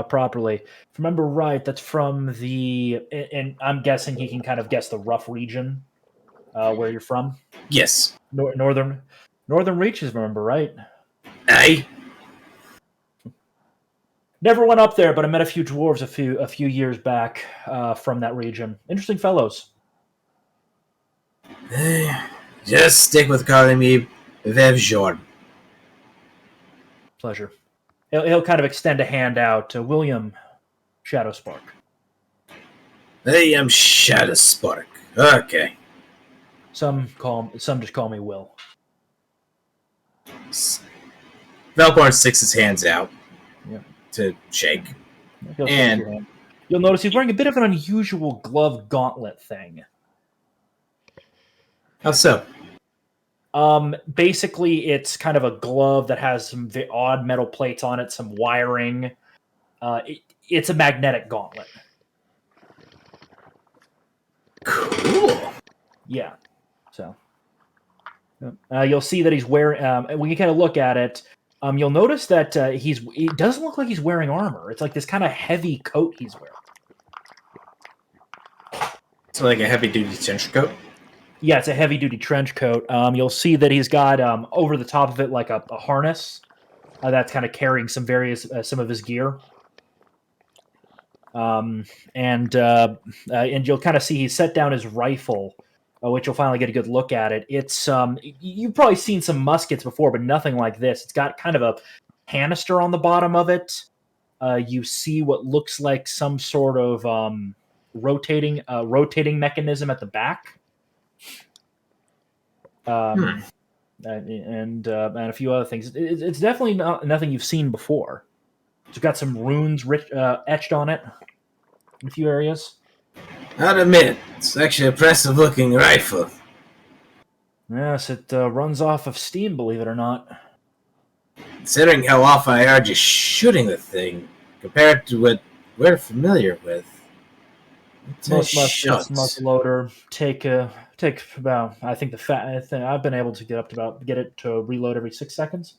properly. If I remember right, that's from and I'm guessing he can kind of guess the rough region where you're from. yes, Northern Reaches, remember right? aye. Never went up there, but I met a few dwarves a few years back from that region. Interesting fellows. Just stick with calling me Vevjorn. Pleasure. He'll kind of extend a hand out to William Shadowspark. I am Shadowspark. Okay. Some just call me Will. Valborn sticks his hands out Yeah. to shake. He'll shake And- your hand. You'll notice he's wearing a bit of an unusual glove gauntlet thing. How so? Basically, it's kind of a glove that has some odd metal plates on it, some wiring. It's a magnetic gauntlet. Cool. Yeah. So you'll see that he's wearing. When you kind of look at it, you'll notice that it doesn't look like he's wearing armor. It's like this kind of heavy coat he's wearing. So like a heavy duty trench coat? Yeah, it's a heavy duty trench coat. You'll see that he's got over the top of it like a harness that's kind of carrying some of his gear. And you'll kind of see he's set down his rifle, which you'll finally get a good look at it. It's you've probably seen some muskets before, but nothing like this. It's got kind of a canister on the bottom of it. You see what looks like some sort of rotating mechanism at the back. And a few other things. It's definitely nothing you've seen before. It's got some runes etched on it in a few areas. I'll admit, it's actually a impressive looking rifle. Yes, it runs off of steam, believe it or not. Considering how often I heard you shooting the thing, compared to what we're familiar with. Most muskets, muzzle loader take about. I think I've been able to get it to reload every 6 seconds.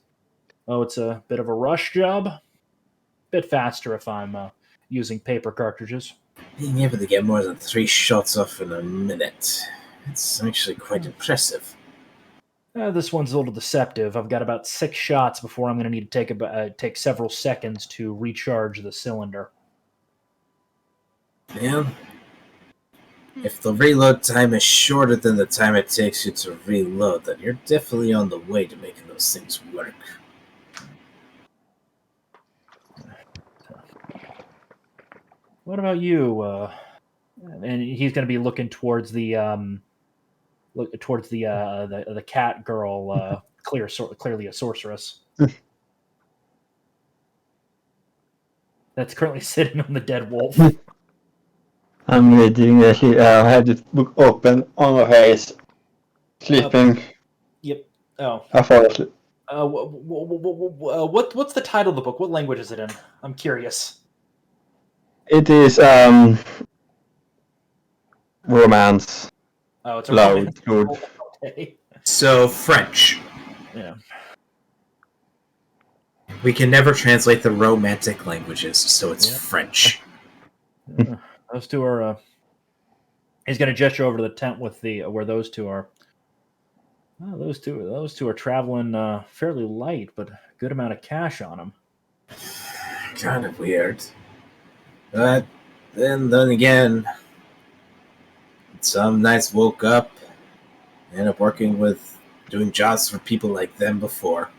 Oh, it's a bit of a rush job. Bit faster if I'm using paper cartridges. Being able to get more than 3 shots off in a minute. It's actually quite impressive. This one's a little deceptive. I've got about 6 shots before I'm going to need to take several seconds to recharge the cylinder. Yeah. If the reload time is shorter than the time it takes you to reload, then you're definitely on the way to making those things work. What about you? And he's going to be looking towards the cat girl, clearly a sorceress. That's currently sitting on the dead wolf. I'm reading I have this book open on my face. Sleeping. Yep. Oh. I fall asleep. What's the title of the book? What language is it in? I'm curious. It is romance. Oh, it's a Loud, romance good. novel. Okay. So, French. Yeah. We can never translate the romantic languages, so it's Yep. French. Those two are. He's going to gesture over to the tent with where those two are. Oh, those two are traveling fairly light, but a good amount of cash on them. Kind of weird. But then again, some nights woke up, ended up doing jobs for people like them before.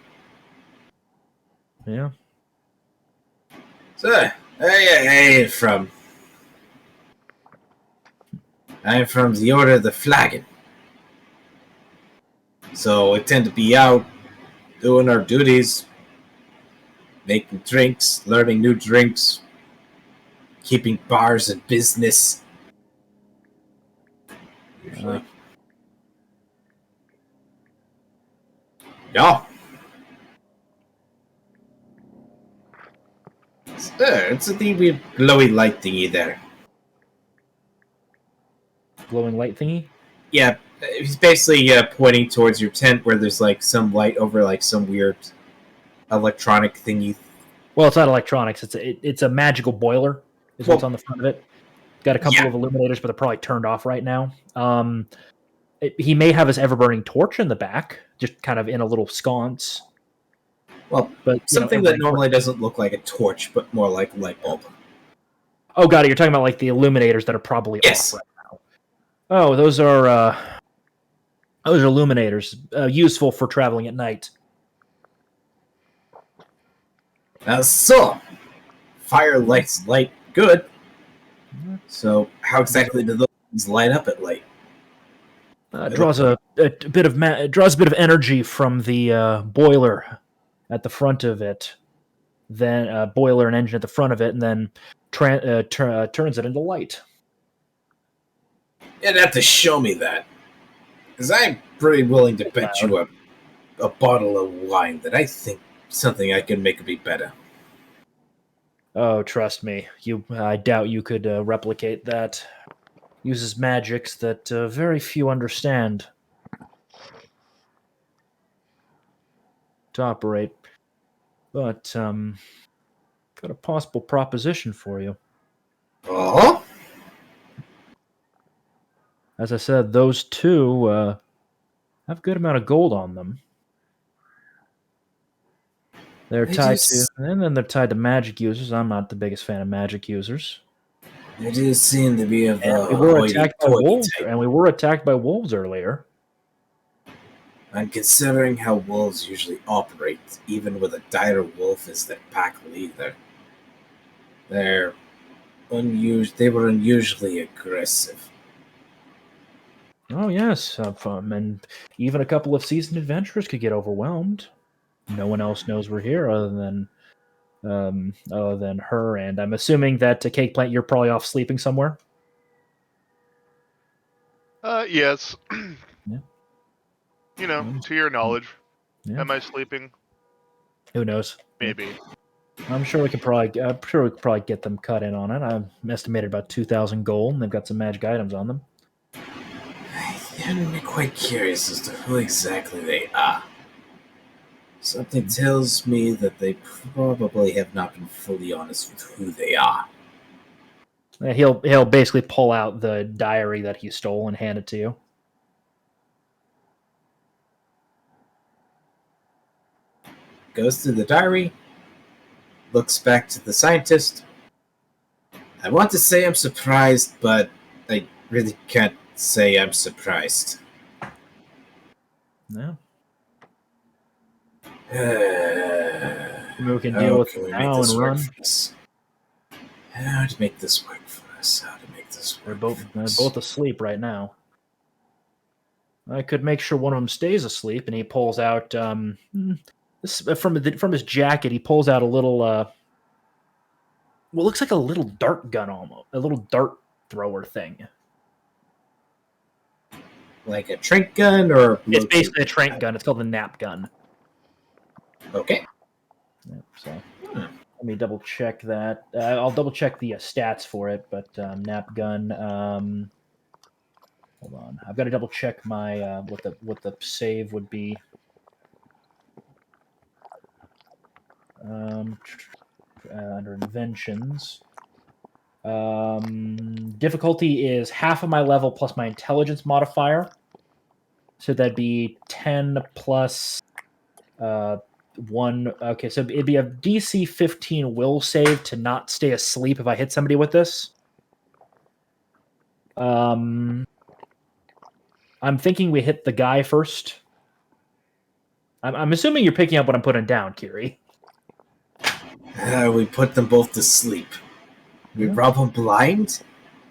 Yeah. So, hey, I'm from the Order of the Flagon. So we tend to be out doing our duties making drinks, learning new drinks, keeping bars in business. Usually. Yeah. It's a thing with glowy light thingy there. Glowing light thingy? Yeah, he's basically pointing towards your tent where there's like some light over like some weird electronic thingy. Well, it's not electronics. It's a magical boiler. Is what's Well, on the front of it. Got a couple of illuminators, but they're probably turned off right now. He may have his ever-burning torch in the back, just kind of in a little sconce. Well, but something that normally doesn't look like a torch, but more like a light bulb. Oh, got it. You're talking about like the illuminators that are probably off right now. Oh, those are illuminators, useful for traveling at night. So, fire lights light good. So, how exactly do those light up at light? Draws a bit of energy from the boiler at the front of it, then boiler and engine at the front of it, and then turns it into light. You'd have to show me that, because I'm pretty willing to bet you a bottle of wine that I think something I can make a bit better. Oh, trust me, I doubt you could replicate that. Uses magics that very few understand to operate. But got a possible proposition for you. Oh? As I said, those two have a good amount of gold on them. They're tied to, and then they're tied to magic users. I'm not the biggest fan of magic users. They do seem to be of we were attacked by wolves, and we were attacked by wolves earlier. And considering how wolves usually operate, even with a dire wolf as their pack leader, they were unusually aggressive. Oh yes, and even a couple of seasoned adventurers could get overwhelmed. No one else knows we're here other than her, and I'm assuming that Cake Plant, you're probably off sleeping somewhere. Yes. Yeah. You know, to your knowledge. Yeah. Am I sleeping? Who knows? Maybe. I'm sure we could probably get them cut in on it. I'm estimated about 2,000 gold, and they've got some magic items on them. I'm quite curious as to who exactly they are. Something tells me that they probably have not been fully honest with who they are. He'll basically pull out the diary that he stole and hand it to you. Goes through the diary, looks back to the scientist. I want to say I'm surprised, but I really can't say I'm surprised. No. We can deal with it now and run. How to make this work for us? They're both asleep right now. I could make sure one of them stays asleep, and he pulls out from his jacket. He pulls out a little, what looks like a little dart gun, almost a little dart thrower thing. Like a trank gun, or it's basically a trank gun. It's called the nap gun. Okay. Yeah, so let me double check that. I'll double check the stats for it, but nap gun. Hold on, I've got to double check my what the save would be. Under inventions, difficulty is half of my level plus my intelligence modifier, so that'd be 10 plus 1. Okay, so it'd be a DC 15 will save to not stay asleep if I hit somebody with this. I'm thinking we hit the guy first. I'm assuming you're picking up what I'm putting down, Kiri. We put them both to sleep. We rob them blind,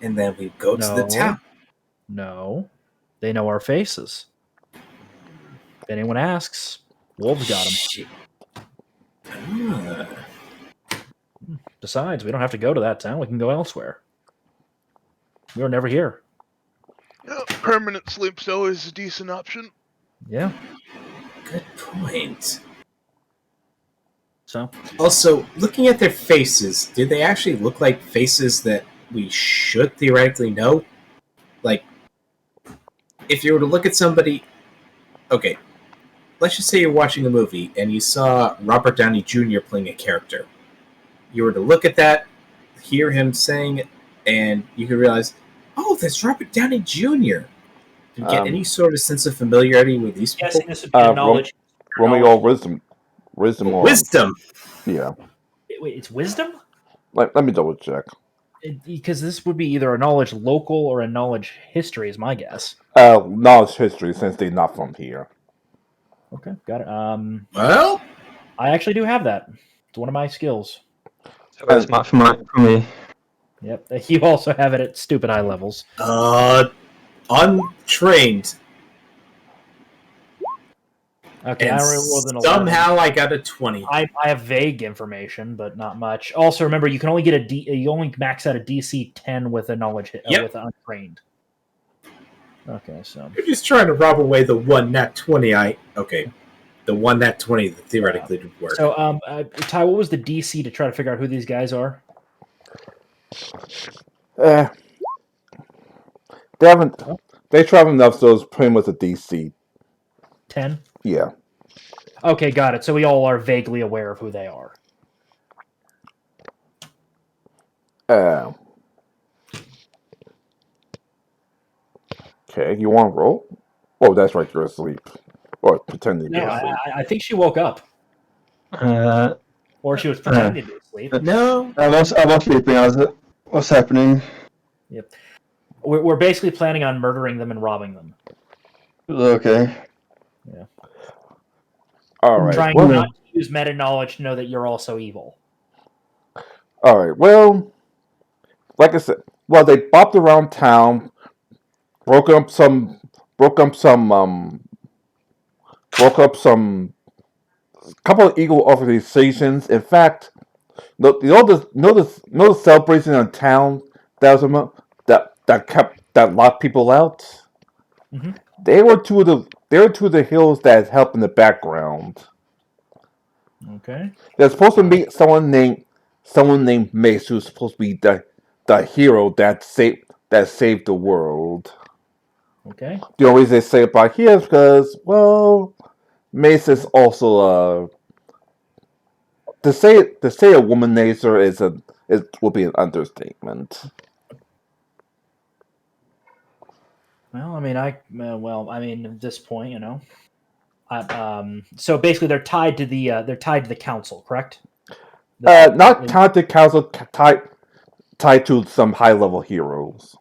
and then we go to the town. No. They know our faces. If anyone asks, wolves got them. Ah. Besides, we don't have to go to that town. We can go elsewhere. We were never here. Yeah, permanent sleep's always a decent option. Yeah. Good point. So Also, looking at their faces, do they actually look like faces that we should theoretically know? Like, if you were to look at somebody... Okay, let's just say you're watching a movie and you saw Robert Downey Jr. playing a character. You were to look at that, hear him saying it, and you could realize, oh, that's Robert Downey Jr. Do you get any sort of sense of familiarity with these people? guessing this would be a knowledge. Romeo wisdom or Wisdom. yeah. Wait, it's wisdom? Let me double check. Because this would be either a knowledge local or a knowledge history, is my guess. Knowledge history since they're not from here. Okay, got it. Well, I actually do have that. It's one of my skills. So that's not for me. Yep. You also have it at stupid high levels. untrained. Okay, And I rolled an 11. somehow I got a 20. I have vague information, but not much. Also, remember you can only get you only max out a DC 10 with a knowledge Yep. with untrained. Okay, so You're just trying to rob away the one nat 20 the one nat 20 that theoretically would work. so Ty, what was the DC to try to figure out who these guys are? They haven't. They travel enough, so it's pretty much a DC. 10. Yeah. Okay, got it. So we all are vaguely aware of who they are. Okay, you want to roll? Oh, that's right, you're asleep. Or pretending to be No, asleep. I think she woke up, or she was pretending to be asleep. No. I was sleeping. What's happening? Yep. We're basically planning on murdering them and robbing them. Okay. All right. Trying Well, not to use meta knowledge to know that you're also evil. all right. Well, like I said, they bopped around town, broke up some couple of equal organizations. In fact, you know the celebration in town that was that locked people out. Mhm. They were two of the heroes that helped in the background. Okay. They're supposed to meet someone named Mace, who's supposed to be the hero that saved the world. Okay. The only reason they say about here is because, well, Mace is also to say a womanizer would be an understatement. Well, I mean, at this point, you know, so basically they're tied to the council, correct? Not tied to council, tied to some high level heroes.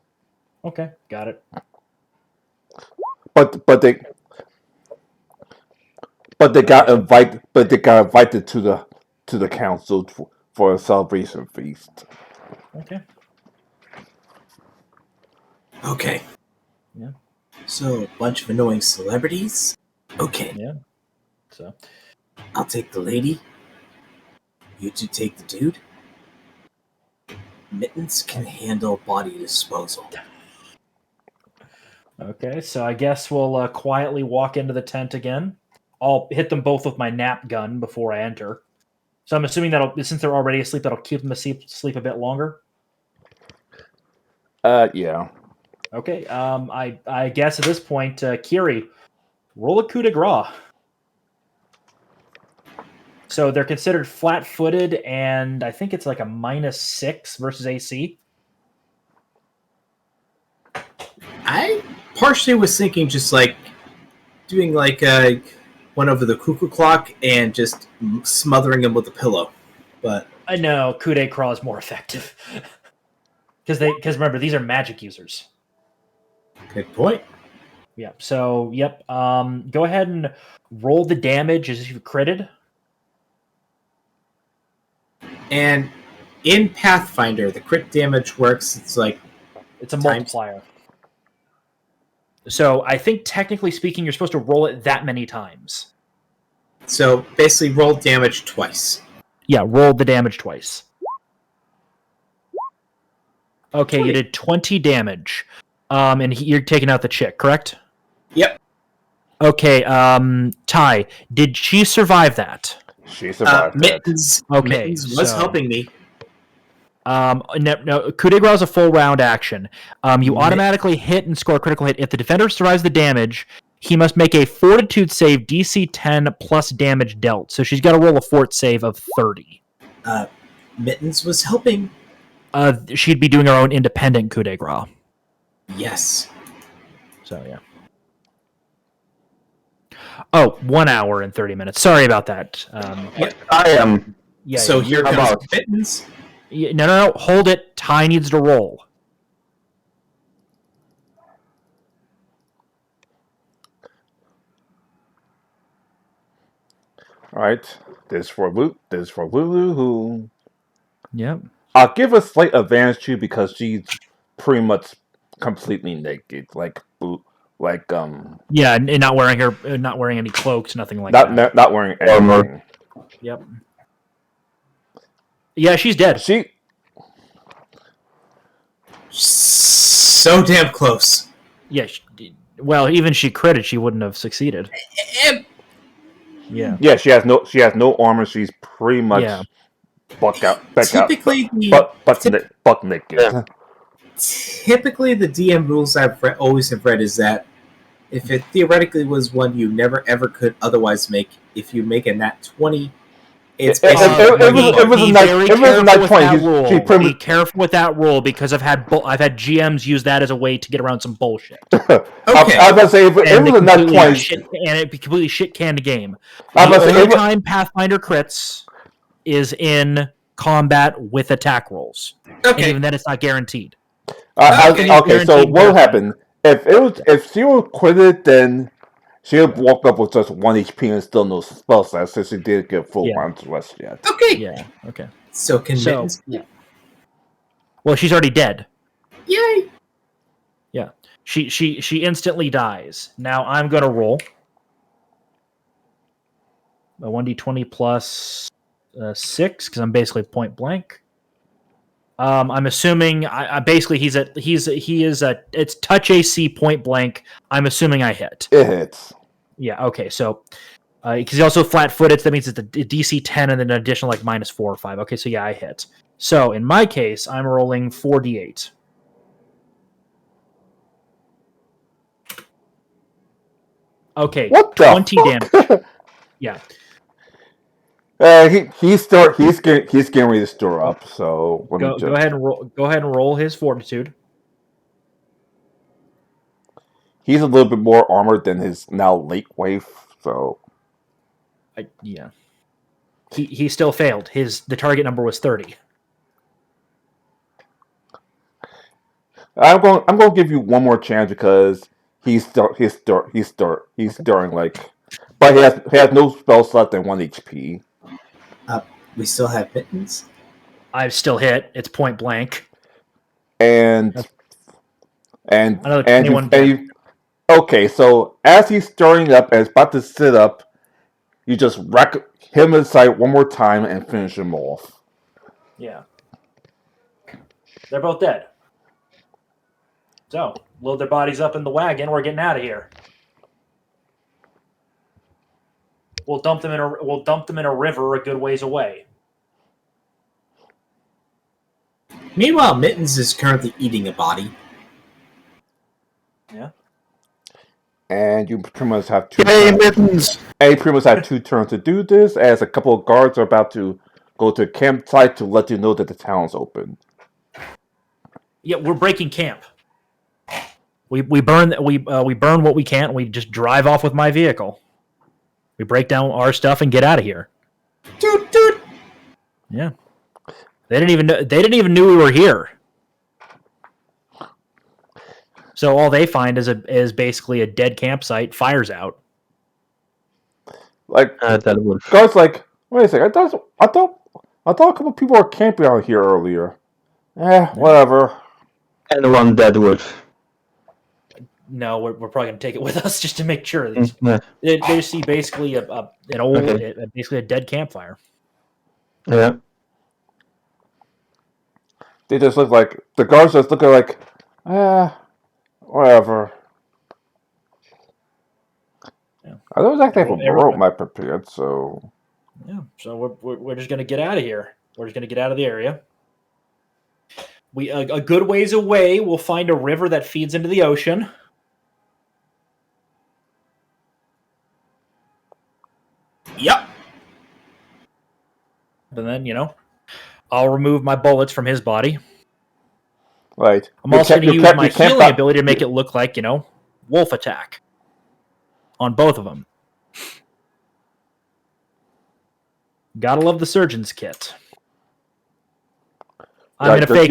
Okay, got it. But they got invited to the council for a celebration feast. Okay. Okay. Yeah. So, a bunch of annoying celebrities. Okay. Yeah. So I'll take the lady. You two take the dude. Mittens can handle body disposal. okay, so I guess we'll quietly walk into the tent again. I'll hit them both with my nap gun before I enter. So I'm assuming since they're already asleep, that'll keep them asleep a bit longer. Yeah. Okay. I guess at this point, Kiri, roll a coup de grace. So they're considered flat-footed, and I think it's like a -6 versus AC. I partially was thinking just like doing like one over the cuckoo clock and just smothering him with a pillow. But I know coup de grace is more effective because remember these are magic users. good point. Yeah. So yep. Go ahead and roll the damage as if you've critted. And in Pathfinder, the crit damage works. It's like It's a times- multiplier. So I think technically speaking, you're supposed to roll it that many times. So basically, roll damage twice. Yeah, roll the damage twice. Okay, 20. you did 20 damage. And you're taking out the chick, correct? Yep. Okay, Ty, did she survive that? She survived that. Mittens. Okay, Mittens was so- helping me. No, coup de grace is a full round action. You Mi- automatically hit and score a critical hit. If the defender survives the damage, he must make a fortitude save DC 10 plus damage dealt. So she's got to roll a fort save of 30. Mittens was helping. She'd be doing her own independent coup de grace. Yes. So, yeah. Oh, 1 hour and 30 minutes. Sorry about that. I am. Yeah. So yeah, here How comes about- Mittens. no. Hold it. Ty needs to roll. All right. This is for Lulu, who Yep. I'll give a slight advantage to because she's pretty much completely naked, Yeah, and not wearing any cloaks, nothing like not that. not wearing Armor. anything. Yep. Yeah, she's dead. She So damn close. Yeah. Well, even she critted, she wouldn't have succeeded. Yeah. she has no armor. She's pretty much Yeah. buck Typically, naked. Yeah. typically the DM rules I've always have read is that if it theoretically was one you never ever could otherwise make, if you make a nat 20, it's It was a nice point. She pretty Be much careful with that rule because I've had GMs use that as a way to get around some bullshit. Okay. I was about to say if it And was a nice point. it completely shit canned the game. I was The about to say, only if it- time Pathfinder crits is in combat with attack rolls, and Okay. even then, it's not guaranteed. Okay. Okay, so Guaranteed what death. happened? If she was quitted, then she'll walk up with just 1 HP and still no spell set, since she didn't get full Yeah. round rest yet. Okay. Yeah. Okay. So can So- Mittens? Yeah. Well, she's already dead. Yay. Yeah. She instantly dies. Now I'm gonna roll a 1d20 plus 6 because I'm basically point blank. I'm assuming I basically he is it's touch AC point blank. I'm assuming I hit. It hits. Yeah. Okay. So because he's also flat-footed, so that means it's a DC 10 and then an additional like -4 or 5. Okay. So yeah, I hit. So in my case, I'm rolling 4d8. Okay. What the 20 fuck? damage. Yeah. He's getting ready to store up. So let me Go just. ahead and roll. Go ahead and roll his fortitude. He's a little bit more armored than his now late wife. So Yeah. He still failed. The target number was 30. I'm going to give you one more chance because he's stirring like, but he has no spell slot than 1 HP. We still have Mittens. I've still hit. It's point blank. And Another 21 okay, so as he's stirring up and is about to sit up, you just rack him inside one more time and finish him off. Yeah. They're both dead. So, load their bodies up in the wagon. We're getting out of here. We'll dump them in a river a good ways away. Meanwhile, Mittens is currently eating a body. Yeah. And you pretty much have two. Yay, mittens! And you pretty much have 2 turns to do this, as a couple of guards are about to go to a campsite to let you know that the town's open. Yeah, we're breaking camp. We burn what we can. We just drive off with my vehicle. We break down our stuff and get out of here. Dude. Yeah. They didn't even know we were here. So all they find is basically a dead campsite. Fire's out. Like That would. guards, like, wait a second, I thought a couple of people were camping out here earlier. Whatever. And one dead wood. No, we're probably going to take it with us just to make sure. Yeah. They see basically an old, Okay. basically a dead campfire. Yeah. They just look like the guards just look like, whatever. Yeah. I don't exactly have a Everyone- rope map prepared, so Yeah, so we're just going to get out of here. We're just going to get out of the area. We a good ways away, we'll find a river that feeds into the ocean. Yep. And then, I'll remove my bullets from his body. right. I'm also going to use my healing ability to make it look like, wolf attack on both of them. Gotta love the surgeon's kit. I'm gonna fake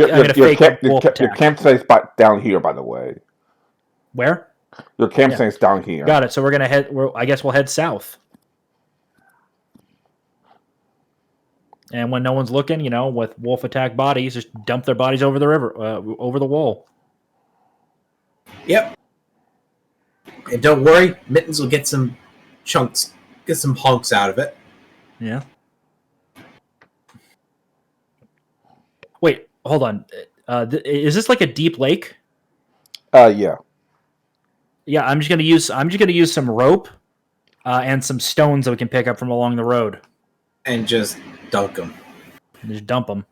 wolf attack. Your campsite's down here, by the way. Where? Your campsite's down here. Got it. So we're gonna head. I guess we'll head south. And when no one's looking, with wolf attack bodies, just dump their bodies over the river, over the wall. Yep. And don't worry, Mittens will get some chunks, get some hunks out of it. Yeah. Wait, hold on. Is this like a deep lake? Yeah. Yeah, I'm just gonna use some rope and some stones that we can pick up from along the road. And just dunk them. And just dump them.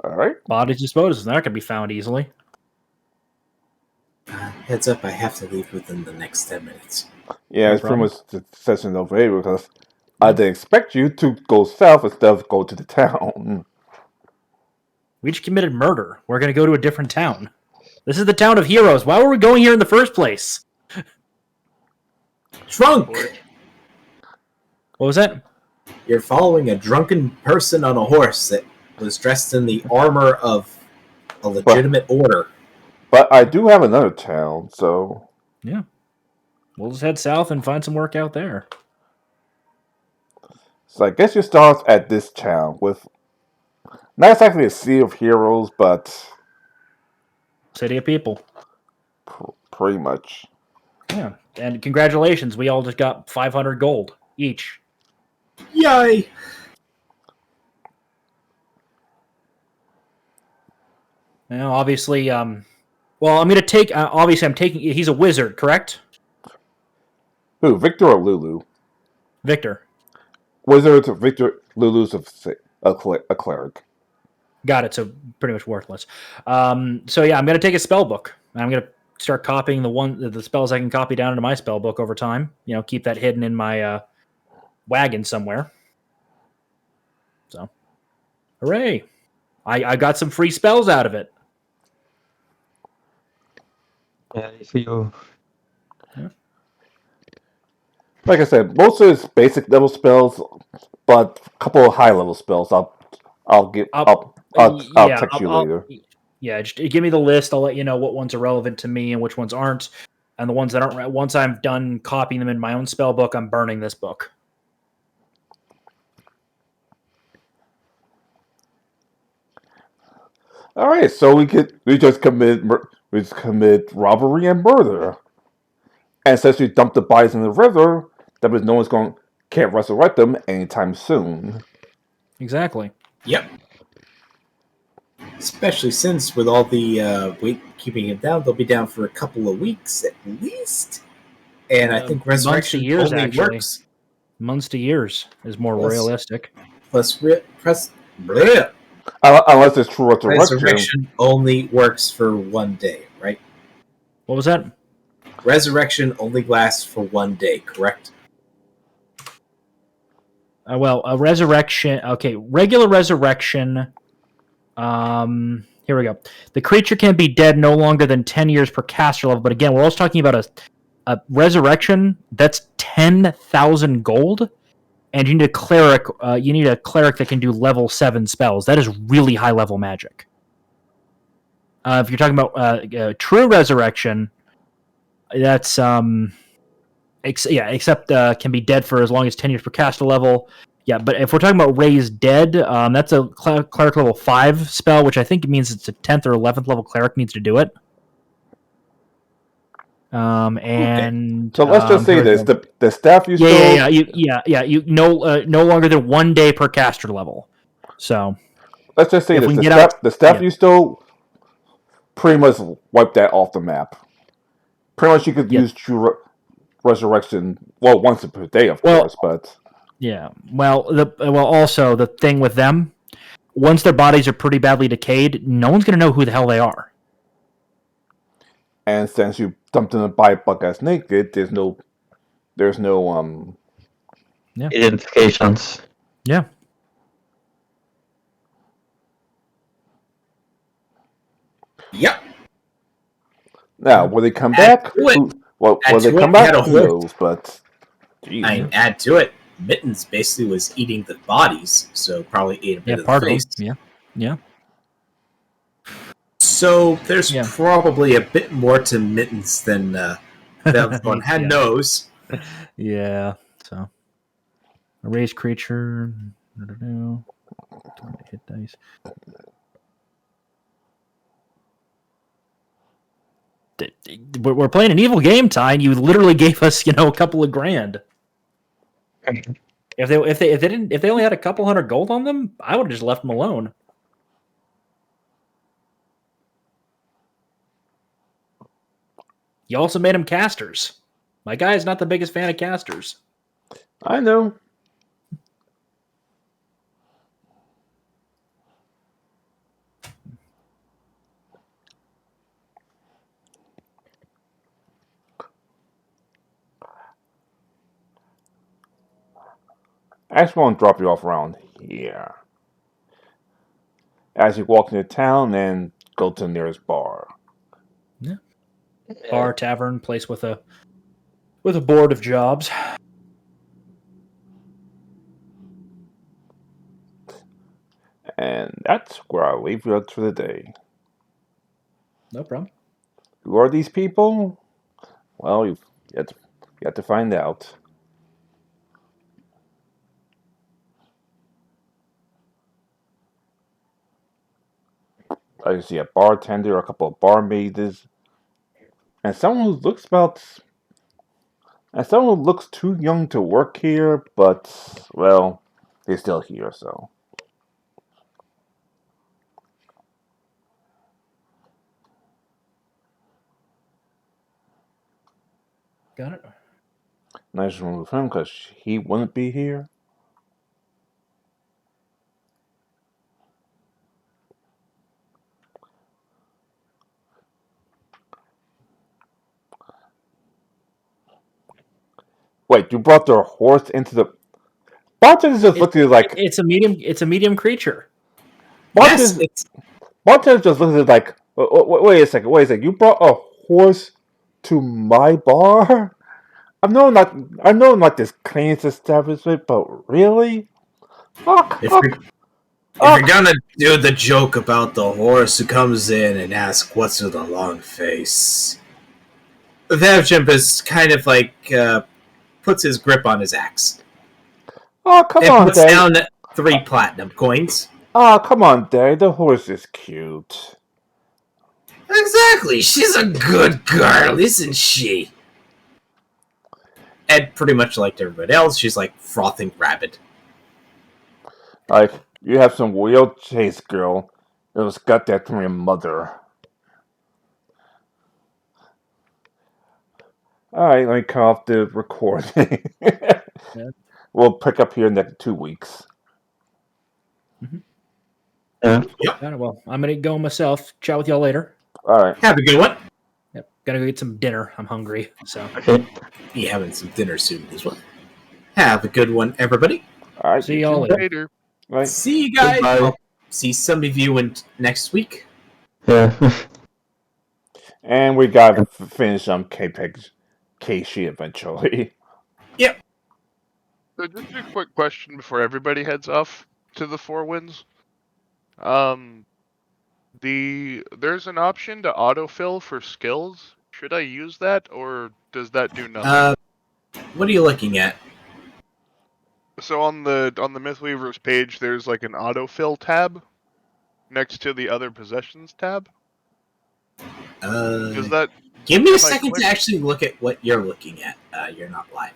All right. Bodies disposed. They're not gonna be found easily. Heads up, I have to leave within the next 10 minutes. Yeah, No it's pretty problem. much the session over here because I didn't expect you to go south instead of go to the town. We just committed murder. We're gonna go to a different town. This is the town of heroes. Why were we going here in the first place? Drunk! What was that? You're following a drunken person on a horse that was dressed in the armor of a legitimate order. But I do have another town, so Yeah. We'll just head south and find some work out there. I guess you start at this town with not exactly a sea of heroes, but City of people. pretty much. Yeah. And congratulations, we all just got 500 gold each. Yay! Now, obviously, well, I'm going to take, obviously, he's a wizard, correct? Who, Victor or Lulu? Victor. Wizard, Victor, Lulu's a cleric. Got it, so pretty much worthless. So yeah, I'm going to take a spell book. I'm going to start copying the spells I can copy down into my spell book over time. Keep that hidden in my wagon somewhere. So, hooray! I got some free spells out of it. Yeah, if you Like I said, most of it's basic level spells, but a couple of high level spells I'll text you later. Yeah, just give me the list. I'll let you know what ones are relevant to me and which ones aren't. And the ones that aren't, once I'm done copying them in my own spell book, I'm burning this book. All right, so we just commit robbery and murder, and since we dumped the bodies in the river, that means no one's can't resurrect them anytime soon. Exactly. Yep. Especially since with all the weight keeping him down, they'll be down for a couple of weeks at least. And I think resurrection years, only actually. works. Months to years is more realistic. Unless Unless it's true resurrection. resurrection only works for 1 day, right? What was that? Resurrection only lasts for 1 day, correct? Well, a resurrection. Okay, regular resurrection. Here we go. The creature can be dead no longer than 10 years per caster level. But again, we're also talking about a resurrection. That's 10,000 gold, and you need a cleric. You need a cleric that can do level 7 spells. That is really high level magic. If you're talking about true resurrection, that's except can be dead for as long as 10 years per caster level. Yeah, but if we're talking about Raise Dead, that's a cleric level 5 spell, which I think means it's a 10th or 11th level cleric needs to do it. And So let's just say here we this: go. the staff you stole. You no longer than 1 day per caster level. So Let's just say if this: we can get out, the staff you stole pretty much wiped that off the map. Pretty much, you could use True Resurrection once per day, of course, but yeah. Well, also the thing with them, once their bodies are pretty badly decayed, no one's going to know who the hell they are. and since you dumped in a body buck as naked, there's no identifications. Yeah. Yep. Now, will they come Add back? to it. Will Add they to come it, we had back? a Who horse. knows? But geez. I mean, add to it, Mittens basically was eating the bodies, so probably ate a bit of the Part face. of them. Yeah. So there's Yeah. probably a bit more to Mittens than that one had Yeah. knows. Yeah. So a raised creature. Hit dice. We're playing an evil game, Ty, and you literally gave us, a couple of grand. If they only had a couple hundred gold on them, I would have just left them alone. You also made them casters. My guy is not the biggest fan of casters. I know. I just want to drop you off around here. As you walk into town and go to the nearest bar. Yeah. Bar, tavern, place with a board of jobs. And that's where I'll leave you for the day. No problem. Who are these people? Well, you have to find out. I see a bartender, a couple of barmaids, and someone who looks too young to work here, but well, they're still here, so. Got it. Nice to remove him because he wouldn't be here. Wait, you brought their horse into the. Bartender just looked at it like. It's a medium creature. Yes, Bartender just looked at it like. Wait a second. You brought a horse to my bar? I know not this cleanest establishment, but really? if you're gonna do the joke about the horse who comes in and asks what's with the long face, Vavjimp is kind of like puts his grip on his axe. Oh, come and on, puts Dave. down 3 platinum coins. Oh, come on, Dave. The horse is cute. Exactly. She's a good girl, isn't she? And pretty much like everybody else, she's like frothing rabid. Like, you have some real chase, girl. It was got that from your mother. Alright, let me cut off the recording. We'll pick up here in the next 2 weeks. Yeah. Got it. Well, I'm gonna go myself. Chat with y'all later. Alright. Have a good one. Yep. Gotta go get some dinner. I'm hungry. So. Okay. Be having some dinner soon as well. Have a good one, everybody. Alright. See y'all Later. Right. See you guys. Goodbye. I'll see some of you next week. Yeah. And we gotta finish Keishi eventually. So just a quick question before everybody heads off to the Four Winds. There's an option to autofill for skills. Should I use that, or does that do nothing? What are you looking at? So on the Mythweaver's page, there's like an autofill tab next to the other possessions tab. Is that Give me a if I second click- to actually look at what you're looking at. You're not live.